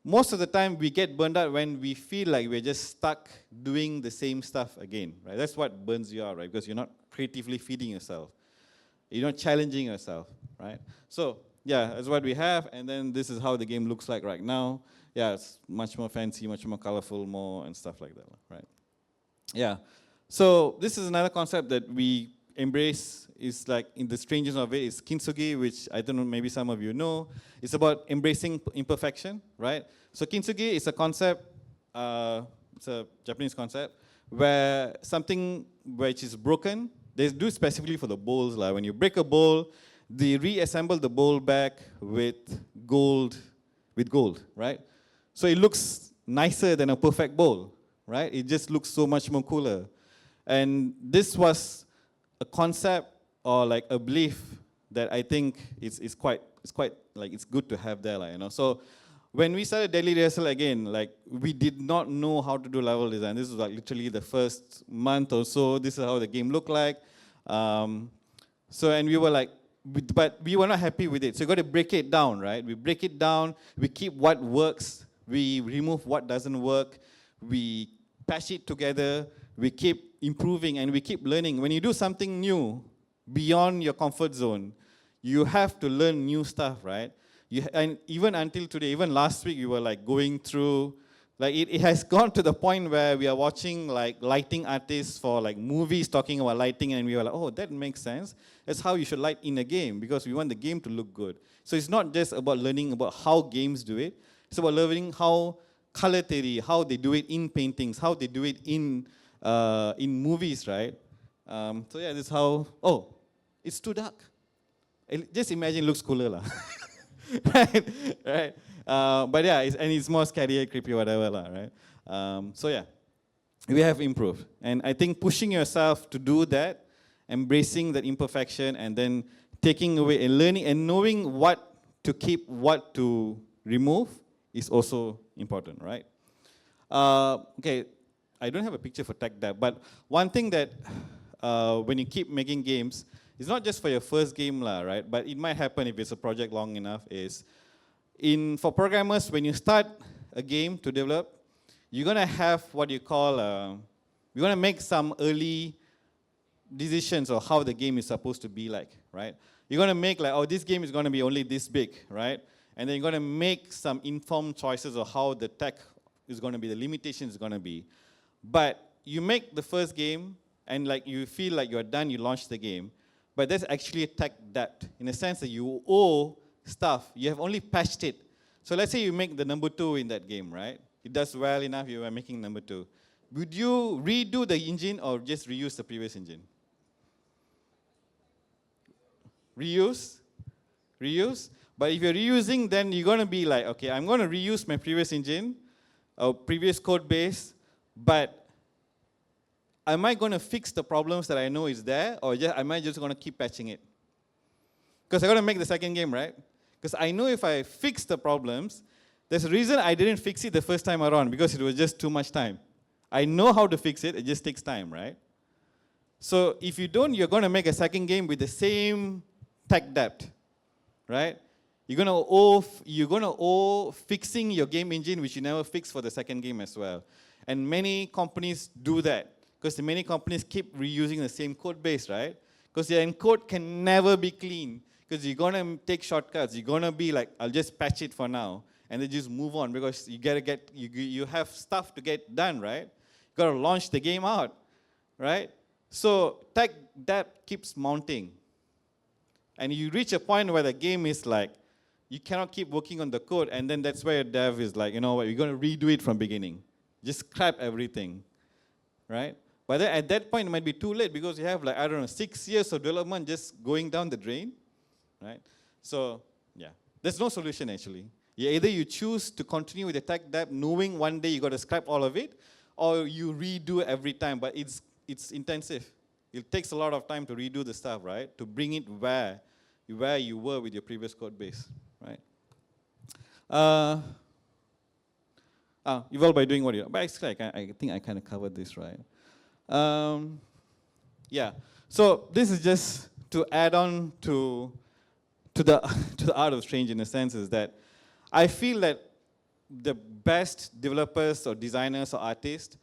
Most of the time we get burned out when we feel like we're just stuck doing the same stuff again, right? That's what burns you out, right? Because you're not creatively feeding yourself. You're not challenging yourself, right? So, yeah, that's what we have, and then this is how the game looks like right now. Yeah, it's much more fancy, much more colorful, more and stuff like that, right? Yeah. So this is another concept that we embrace. Is like in the strangeness of it is kintsugi, which I don't know, maybe some of you know. It's about embracing imperfection, right? So kintsugi is a concept, it's a Japanese concept, where something which is broken, they do specifically for the bowls. Like when you break a bowl, they reassemble the bowl back with gold, right? So it looks nicer than a perfect bowl, right? It just looks so much more cooler. And this was a concept or like a belief that I think is quite like it's good to have there, like, you know. So when we started daily rehearsal again, like we did not know how to do level design. This was like literally the first month or so. This is how the game looked like. So and we were like, but we were not happy with it. So you got to break it down, right? We break it down. We keep what works. We remove what doesn't work. We patch it together. We keep improving and we keep learning. When you do something new, beyond your comfort zone, you have to learn new stuff, right? And even until today, even last week, we were like going through, like it has gone to the point where we are watching like lighting artists for like movies talking about lighting, and we were like, oh, that makes sense. That's how you should light in a game because we want the game to look good. So it's not just about learning about how games do it. It's about learning how color theory, how they do it in paintings, how they do it in movies, right? So yeah, this is how, oh, it's too dark. Just imagine it looks cooler, lah. right? But yeah, it's more scary, creepy, whatever, lah, right? So yeah, we have improved. And I think pushing yourself to do that, embracing that imperfection, and then taking away and learning and knowing what to keep, what to remove is also important, right? Okay, I don't have a picture for tech dev, but one thing that when you keep making games, it's not just for your first game, right? But it might happen if it's a project long enough, is for programmers, when you start a game to develop, you're going to have what you call, you're going to make some early decisions of how the game is supposed to be like, right? You're going to make like, oh, this game is going to be only this big, right? And then you're going to make some informed choices of how the tech is going to be, the limitations is going to be. But you make the first game, and like you feel like you're done, you launch the game. But there's actually a tech debt, in the sense that you owe stuff. You have only patched it. So let's say you make the number 2 in that game, right? It does well enough, you are making number 2. Would you redo the engine or just reuse the previous engine? Reuse? Reuse? But if you're reusing, then you're going to be like, okay, I'm going to reuse my previous engine, or previous code base, but am I going to fix the problems that I know is there, or am I just going to keep patching it? Because I'm going to make the second game, right? Because I know if I fix the problems, there's a reason I didn't fix it the first time around, because it was just too much time. I know how to fix it, it just takes time, right? So if you don't, you're going to make a second game with the same tech debt, right? You're gonna owe fixing your game engine, which you never fix for the second game as well. And many companies do that because many companies keep reusing the same code base, right? Because their code can never be clean because you're gonna take shortcuts. You're gonna be like, I'll just patch it for now, and then just move on because you have stuff to get done, right? You gotta launch the game out, right? So tech debt keeps mounting. And you reach a point where the game is like, you cannot keep working on the code, and then that's where dev is like, you know what, you're going to redo it from beginning. Just scrap everything, right? But then at that point, it might be too late because you have like, I don't know, 6 years of development just going down the drain, right? So, yeah, there's no solution actually. Either you choose to continue with the tech debt, knowing one day you got to scrap all of it, or you redo every time, but it's intensive. It takes a lot of time to redo the stuff, right? To bring it where you were with your previous code base, right? Evolve by doing what you do. But actually, I think I kind of covered this, right? Yeah. So this is just to add on to the to the art of strange in a sense is that I feel that the best developers or designers or artists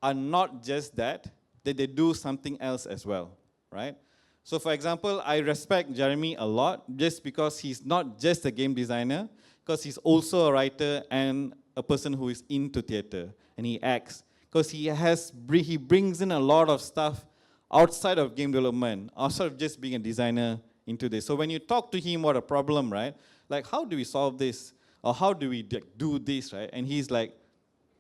are not just that they do something else as well, right? So for example, I respect Jeremy a lot just because he's not just a game designer, because he's also a writer and a person who is into theater, and he acts. Because he brings in a lot of stuff outside of game development, outside of just being a designer into this. So when you talk to him about a problem, right, like how do we solve this? Or how do we do this, right? And he's like,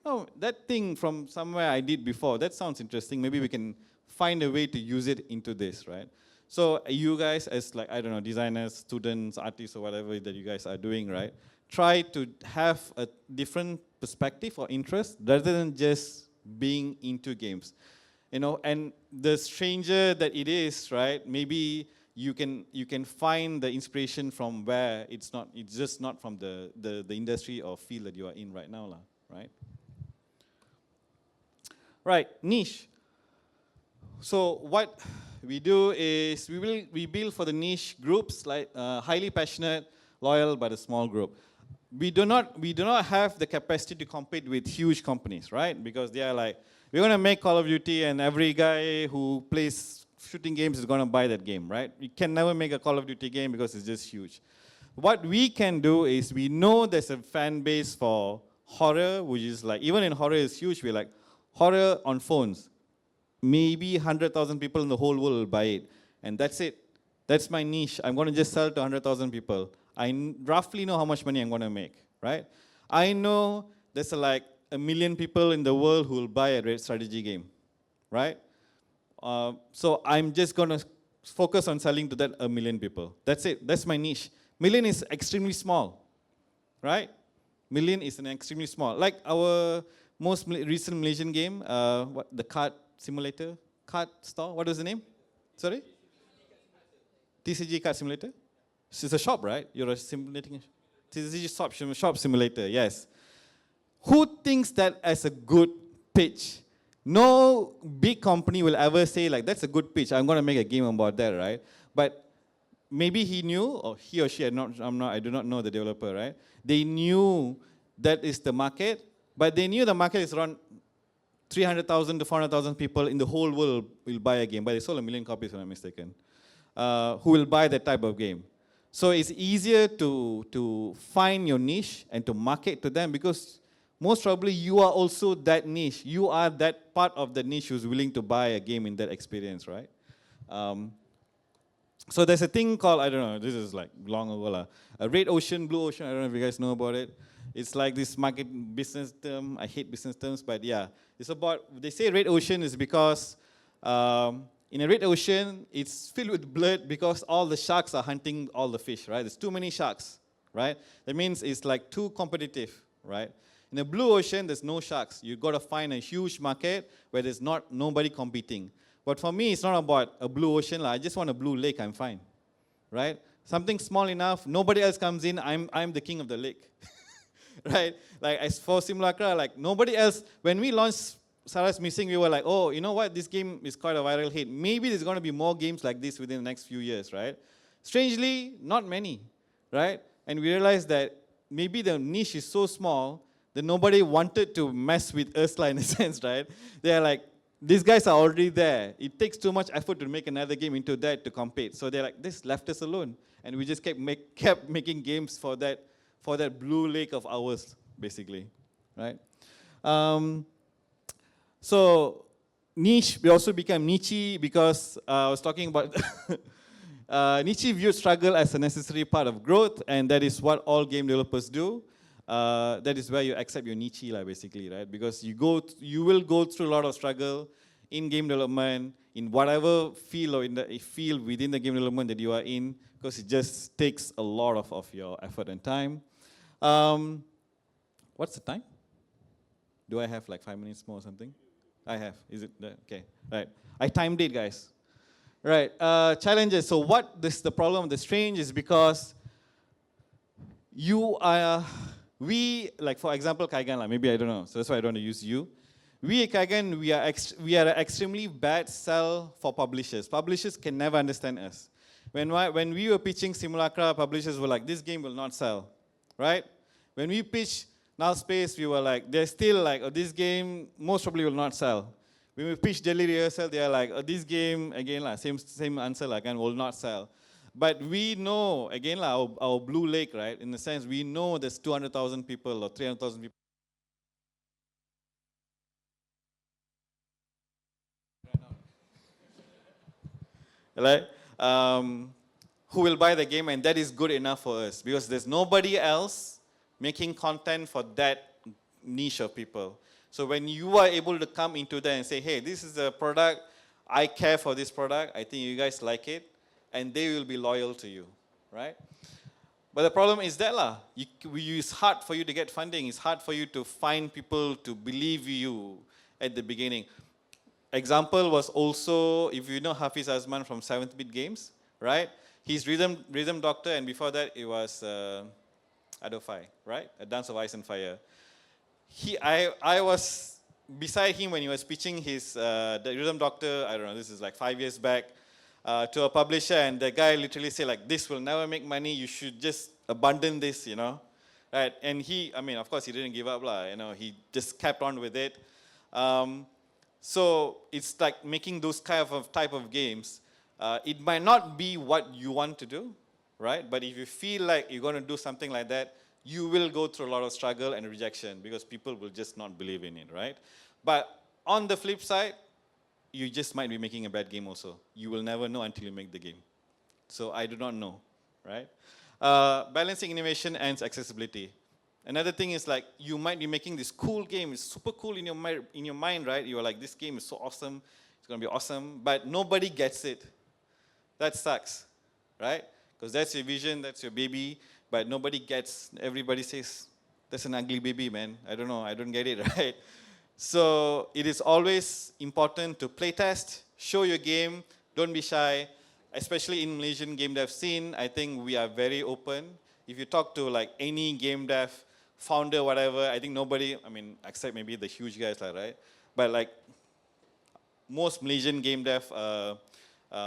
oh, that thing from somewhere I did before, that sounds interesting. Maybe we can find a way to use it into this, right? So you guys as like, I don't know, designers, students, artists, or whatever that you guys are doing, right? Try to have a different perspective or interest rather than just being into games. You know, and the stranger that it is, right? Maybe you can find the inspiration from where it's just not from the industry or field that you are in right now, right? Right, niche. So what we do is we build for the niche groups, like highly passionate, loyal, but a small group. We do not have the capacity to compete with huge companies, right? Because they are like, we're going to make Call of Duty, and every guy who plays shooting games is going to buy that game, right? We can never make a Call of Duty game because it's just huge. What we can do is we know there's a fan base for horror, which is like, even in horror is huge. We're like, horror on phones. Maybe 100,000 people in the whole world will buy it. And that's it. That's my niche. I'm going to just sell to 100,000 people. I roughly know how much money I'm going to make, right? I know there's like 1 million people in the world who will buy a great strategy game, right? So I'm just going to focus on selling to that 1 million people. That's it. That's my niche. Million is extremely small, right? Million is an extremely small. Like our most recent Malaysian game, the card simulator, card store. What is the name? Sorry? TCG card simulator? It's a shop, right? You're simulating TCG shop simulator, yes. Who thinks that as a good pitch? No big company will ever say like, that's a good pitch, I'm going to make a game about that, right? But maybe he knew, or he or she, I do not know the developer, right? They knew that is the market, but they knew the market is around 300,000 to 400,000 people in the whole world will buy a game, but they sold 1 million copies if I'm not mistaken, who will buy that type of game. So it's easier to find your niche and to market to them because most probably you are also that niche. You are that part of the niche who's willing to buy a game in that experience, right? So there's a thing called, I don't know, this is like long ago, red ocean, blue ocean, I don't know if you guys know about it. It's like this market business term. I hate business terms, but yeah. It's about, they say red ocean is because in a red ocean, it's filled with blood because all the sharks are hunting all the fish, right? There's too many sharks, right? That means it's like too competitive, right? In a blue ocean, there's no sharks. You've got to find a huge market where there's nobody competing. But for me, it's not about a blue ocean. I just want a blue lake, I'm fine, right? Something small enough, nobody else comes in, I'm the king of the lake, right? Like as for Simulacra, like nobody else, when we launched Sarah's missing, we were like, oh, you know what? This game is quite a viral hit. Maybe there's going to be more games like this within the next few years, right? Strangely, not many, right? And we realized that maybe the niche is so small that nobody wanted to mess with Ursula in a sense, right? They're like, these guys are already there. It takes too much effort to make another game into that to compete. So they're like, this left us alone. And we just kept making games for that blue lake of ours, basically, right? So niche, we also became niche because I was talking about niche viewed struggle as a necessary part of growth, and that is what all game developers do. That is where you accept your niche, basically, right? Because you will go through a lot of struggle in game development, in whatever field or in the field within the game development that you are in, because it just takes a lot of your effort and time. What's the time? Do I have like 5 minutes more or something? I have. Is it? Okay. Right. I timed it, guys. Right. Challenges. So what this the problem of the strange is because we, like for example, Kaigan, maybe I don't know. So that's why I don't want to use you. We at Kaigan, we are an extremely bad sell for publishers. Publishers can never understand us. When we were pitching Simulacra, publishers were like, this game will not sell, right? When we pitched Null Space, we were like, they're still like, oh, this game most probably will not sell. When we pitched Daily Rehearsal, they're like, oh, this game, again, same answer, again, will not sell. But we know, again, our Blue Lake, right, in the sense, we know there's 200,000 people or 300,000 people. Right? Who will buy the game, and that is good enough for us because there's nobody else making content for that niche of people. So when you are able to come into that and say, hey, this is a product, I care for this product, I think you guys like it, and they will be loyal to you, right? But the problem is that it's hard for you to get funding, it's hard for you to find people to believe you at the beginning. Example was also, if you know Hafiz Azman from 7th Bit Games, right? He's Rhythm Doctor, and before that it was Adofai, right? A Dance of Ice and Fire. I was beside him when he was pitching his the Rhythm Doctor, I don't know, this is like 5 years back, to a publisher, and the guy literally said like, this will never make money, you should just abandon this, right? And of course he didn't give up, he just kept on with it. So it's like making those type of games. It might not be what you want to do, right? But if you feel like you're going to do something like that, you will go through a lot of struggle and rejection because people will just not believe in it, right? But on the flip side, you just might be making a bad game also. You will never know until you make the game. So I do not know, right? Balancing innovation and accessibility. Another thing is like, you might be making this cool game, it's super cool in your mind, right? You're like, this game is so awesome, it's going to be awesome, but nobody gets it. That sucks, right? Because that's your vision, that's your baby, but nobody gets, everybody says, that's an ugly baby, man. I don't know, I don't get it, right? So it is always important to play test, show your game, don't be shy, especially in Malaysian game dev scene. I think we are very open. If you talk to like any game dev founder, whatever, I think nobody, except maybe the huge guys, right? But like most Malaysian game dev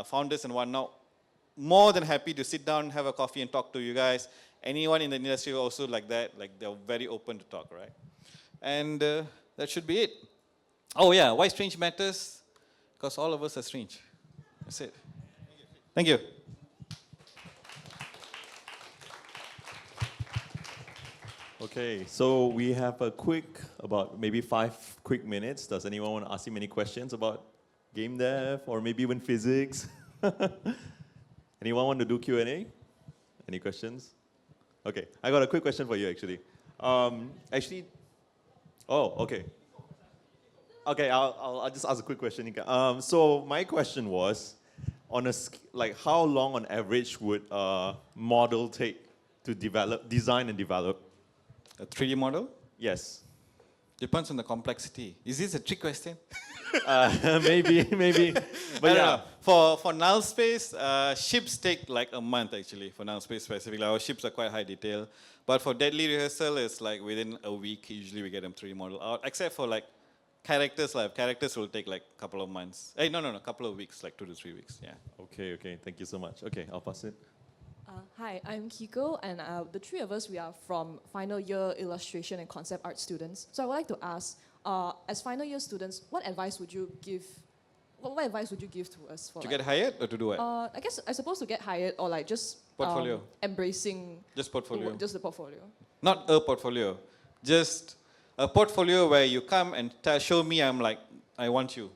founders and whatnot, more than happy to sit down, have a coffee and talk to you guys. Anyone in the industry also like that, like they're very open to talk, right? And that should be it. Oh yeah, why strange matters? Because all of us are strange. That's it. Thank you. Okay, so we have about maybe 5 quick minutes. Does anyone want to ask him any questions about game dev or maybe even physics? Anyone want to do Q&A? Any questions? Okay, I got a quick question for you actually. Okay. Okay, I'll just ask a quick question. So my question was, how long on average would a model take to design and develop? A 3D model? Yes. Depends on the complexity. Is this a trick question? Maybe. But yeah. For null space, ships take like a month actually, for null space specifically. Our ships are quite high detail. But for deadly rehearsal, it's like within a week, usually we get them 3D model out, except for like characters live. Characters will take like a couple of months. Hey, no, couple of weeks, like 2 to 3 weeks. Yeah. Okay, thank you so much. Okay, I'll pass it. Hi, I'm Kiko, and the three of us, we are from final year illustration and concept art students. So I would like to ask, as final year students, what advice would you give? What advice would you give to us for To get hired or to do what? I guess I suppose to get hired or like just Portfolio. Embracing Just portfolio. just the portfolio. Not a portfolio. Just a portfolio where you come and show me I'm like, I want you.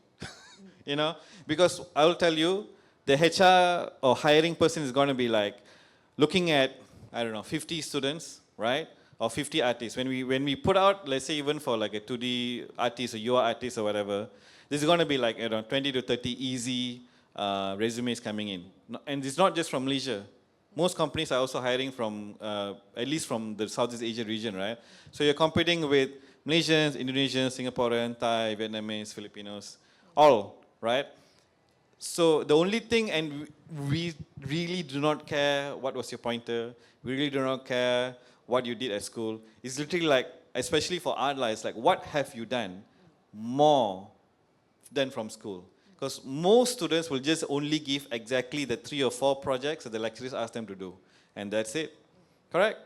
You know? Because I will tell you, the HR or hiring person is going to be like looking at, I don't know, 50 students, right? Or 50 artists. When we put out, let's say even for like a 2D artist or UI artist or whatever, this is going to be like 20 to 30 easy resumes coming in. And it's not just from Malaysia. Most companies are also hiring from, at least from the Southeast Asia region, right? So you're competing with Malaysians, Indonesians, Singaporean, Thai, Vietnamese, Filipinos, all, right? So the only thing, and we really do not care what was your pointer, we really do not care what you did at school. It's literally like, especially for art, it's like, what have you done more than from school? Because most students will just only give exactly the 3 or 4 projects that the lecturers ask them to do. And that's it. Correct?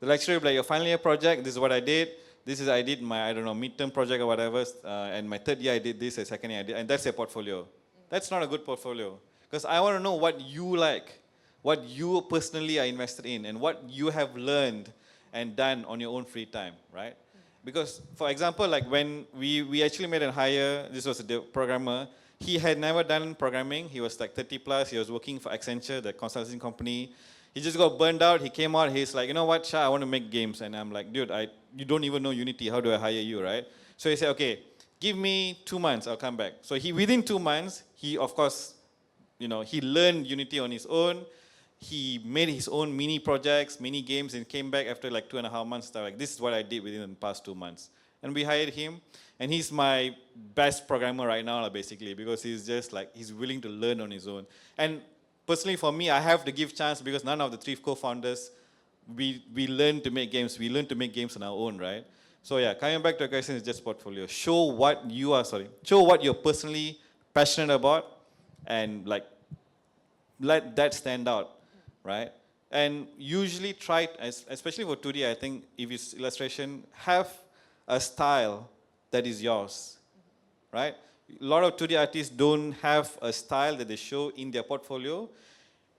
The lecturer will be like, your final year project, this is what I did. I did my, midterm project or whatever. And my 3rd year I did this, and 2nd year I did. And that's your portfolio. That's not a good portfolio. Because I want to know what you like, what you personally are invested in, and what you have learned and done on your own free time, right? Because, for example, like when we actually made a hire, this was a programmer. He had never done programming. He was like 30 plus. He was working for Accenture, the consulting company. He just got burned out. He came out. He's like, you know what, Shah, I want to make games. And I'm like, dude, you don't even know Unity. How do I hire you, right? So he said, okay, give me 2 months. I'll come back. So within 2 months, he, of course, he learned Unity on his own. He made his own mini projects, mini games, and came back after like 2.5 months. Like, this is what I did within the past 2 months. And we hired him. And he's my best programmer right now, basically, because he's just like, he's willing to learn on his own. And personally, for me, I have to give chance because none of the 3 co-founders, we learn to make games. We learn to make games on our own, right? So yeah, coming back to your question, it's just portfolio. Show what you're personally passionate about, and like, let that stand out, right? And usually try, especially for 2D, I think if it's illustration, have a style that is yours, right? A lot of 2D artists don't have a style that they show in their portfolio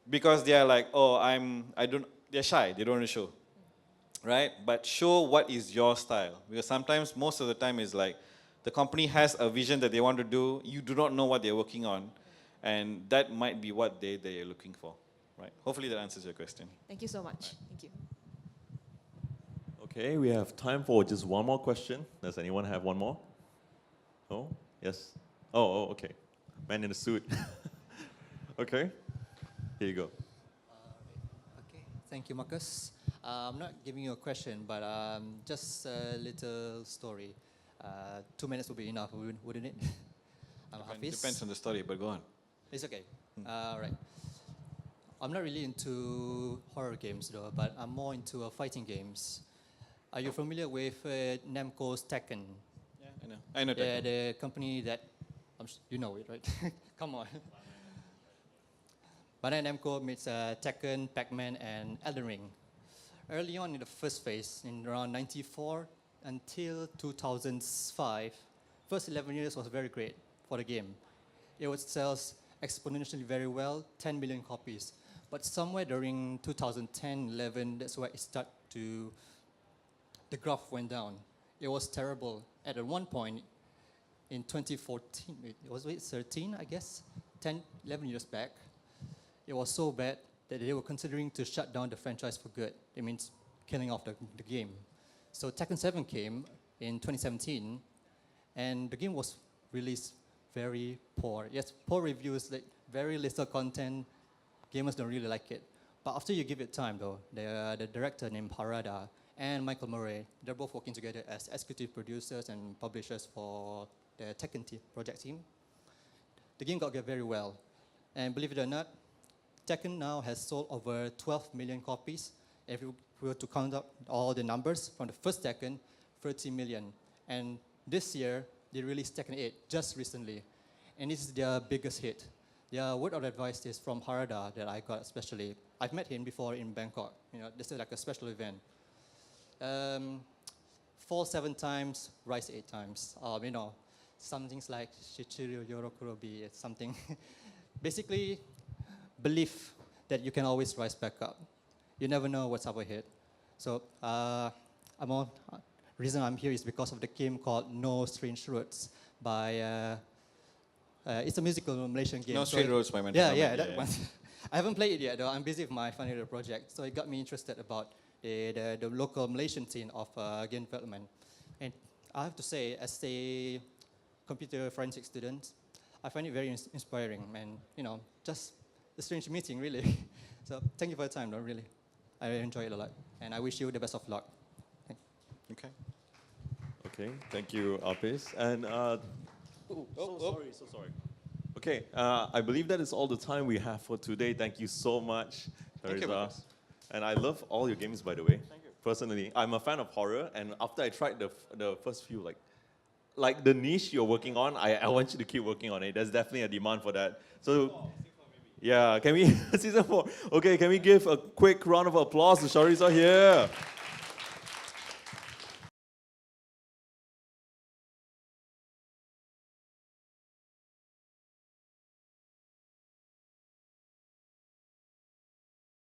because they are like, they're shy, they don't want to show, right? But show what is your style, because sometimes, most of the time, is like, the company has a vision that they want to do, you do not know what they're working on, and that might be what they are looking for, right? Hopefully that answers your question. Thank you so much. Thank you. Okay, we have time for just one more question. Does anyone have one more? Oh, yes. Oh, okay. Man in a suit. Okay, here you go. Okay, thank you, Marcus. I'm not giving you a question, but just a little story. 2 minutes would be enough, wouldn't it? Depends on the story, but go on. It's okay. Right. I'm not really into horror games though, but I'm more into fighting games. Are you familiar with Namco's Tekken? Yeah, I know Tekken. Yeah, the company that, you know it, right? Come on. Bandai Namco makes Tekken, Pac-Man, and Elden Ring. Early on in the first phase, in around 94 until 2005, first 11 years was very great for the game. It would sell exponentially very well, 10 million copies. But somewhere during 2010-11, that's where it started to, the graph went down. It was terrible. At one point, in 2014, was it 13, I guess? 10, 11 years back, it was so bad that they were considering to shut down the franchise for good. It means killing off the game. So Tekken 7 came in 2017, and the game was released very poor. Yes, poor reviews, like very little content. Gamers don't really like it. But after you give it time, though, the director named Harada and Michael Murray, they're both working together as executive producers and publishers for the Tekken project team. The game got very well. And believe it or not, Tekken now has sold over 12 million copies. If we were to count up all the numbers from the first Tekken, 30 million. And this year, they released Tekken 8 just recently, and this is their biggest hit. Their word of advice is from Harada that I got especially. I've met him before in Bangkok. This is like a special event. Fall 7 times, rise 8 times. Some things like Shichiru Yorokurobi, it's something. Basically, belief that you can always rise back up. You never know what's up ahead. So, reason I'm here is because of the game called No Strange Roads by, it's a musical Malaysian game. No Straight Roads by Mental Yeah, Comment. yeah, that one. I haven't played it yet though, I'm busy with my final year project. So it got me interested about the local Malaysian scene of game development. And I have to say, as a computer forensic student, I find it very inspiring and, just a strange meeting, really. So thank you for your time, though, really. I enjoy it a lot. And I wish you the best of luck. Okay. Okay, thank you, Apis. And so sorry. Okay, I believe that is all the time we have for today. Thank you so much, Thank you, Shahrizar. Marcus. And I love all your games, by the way. Thank you. Personally, I'm a fan of horror, and after I tried the first few, like the niche you're working on, I want you to keep working on it. There's definitely a demand for that. So, yeah, can we season 4? Okay, can we give a quick round of applause to Shahrizar here?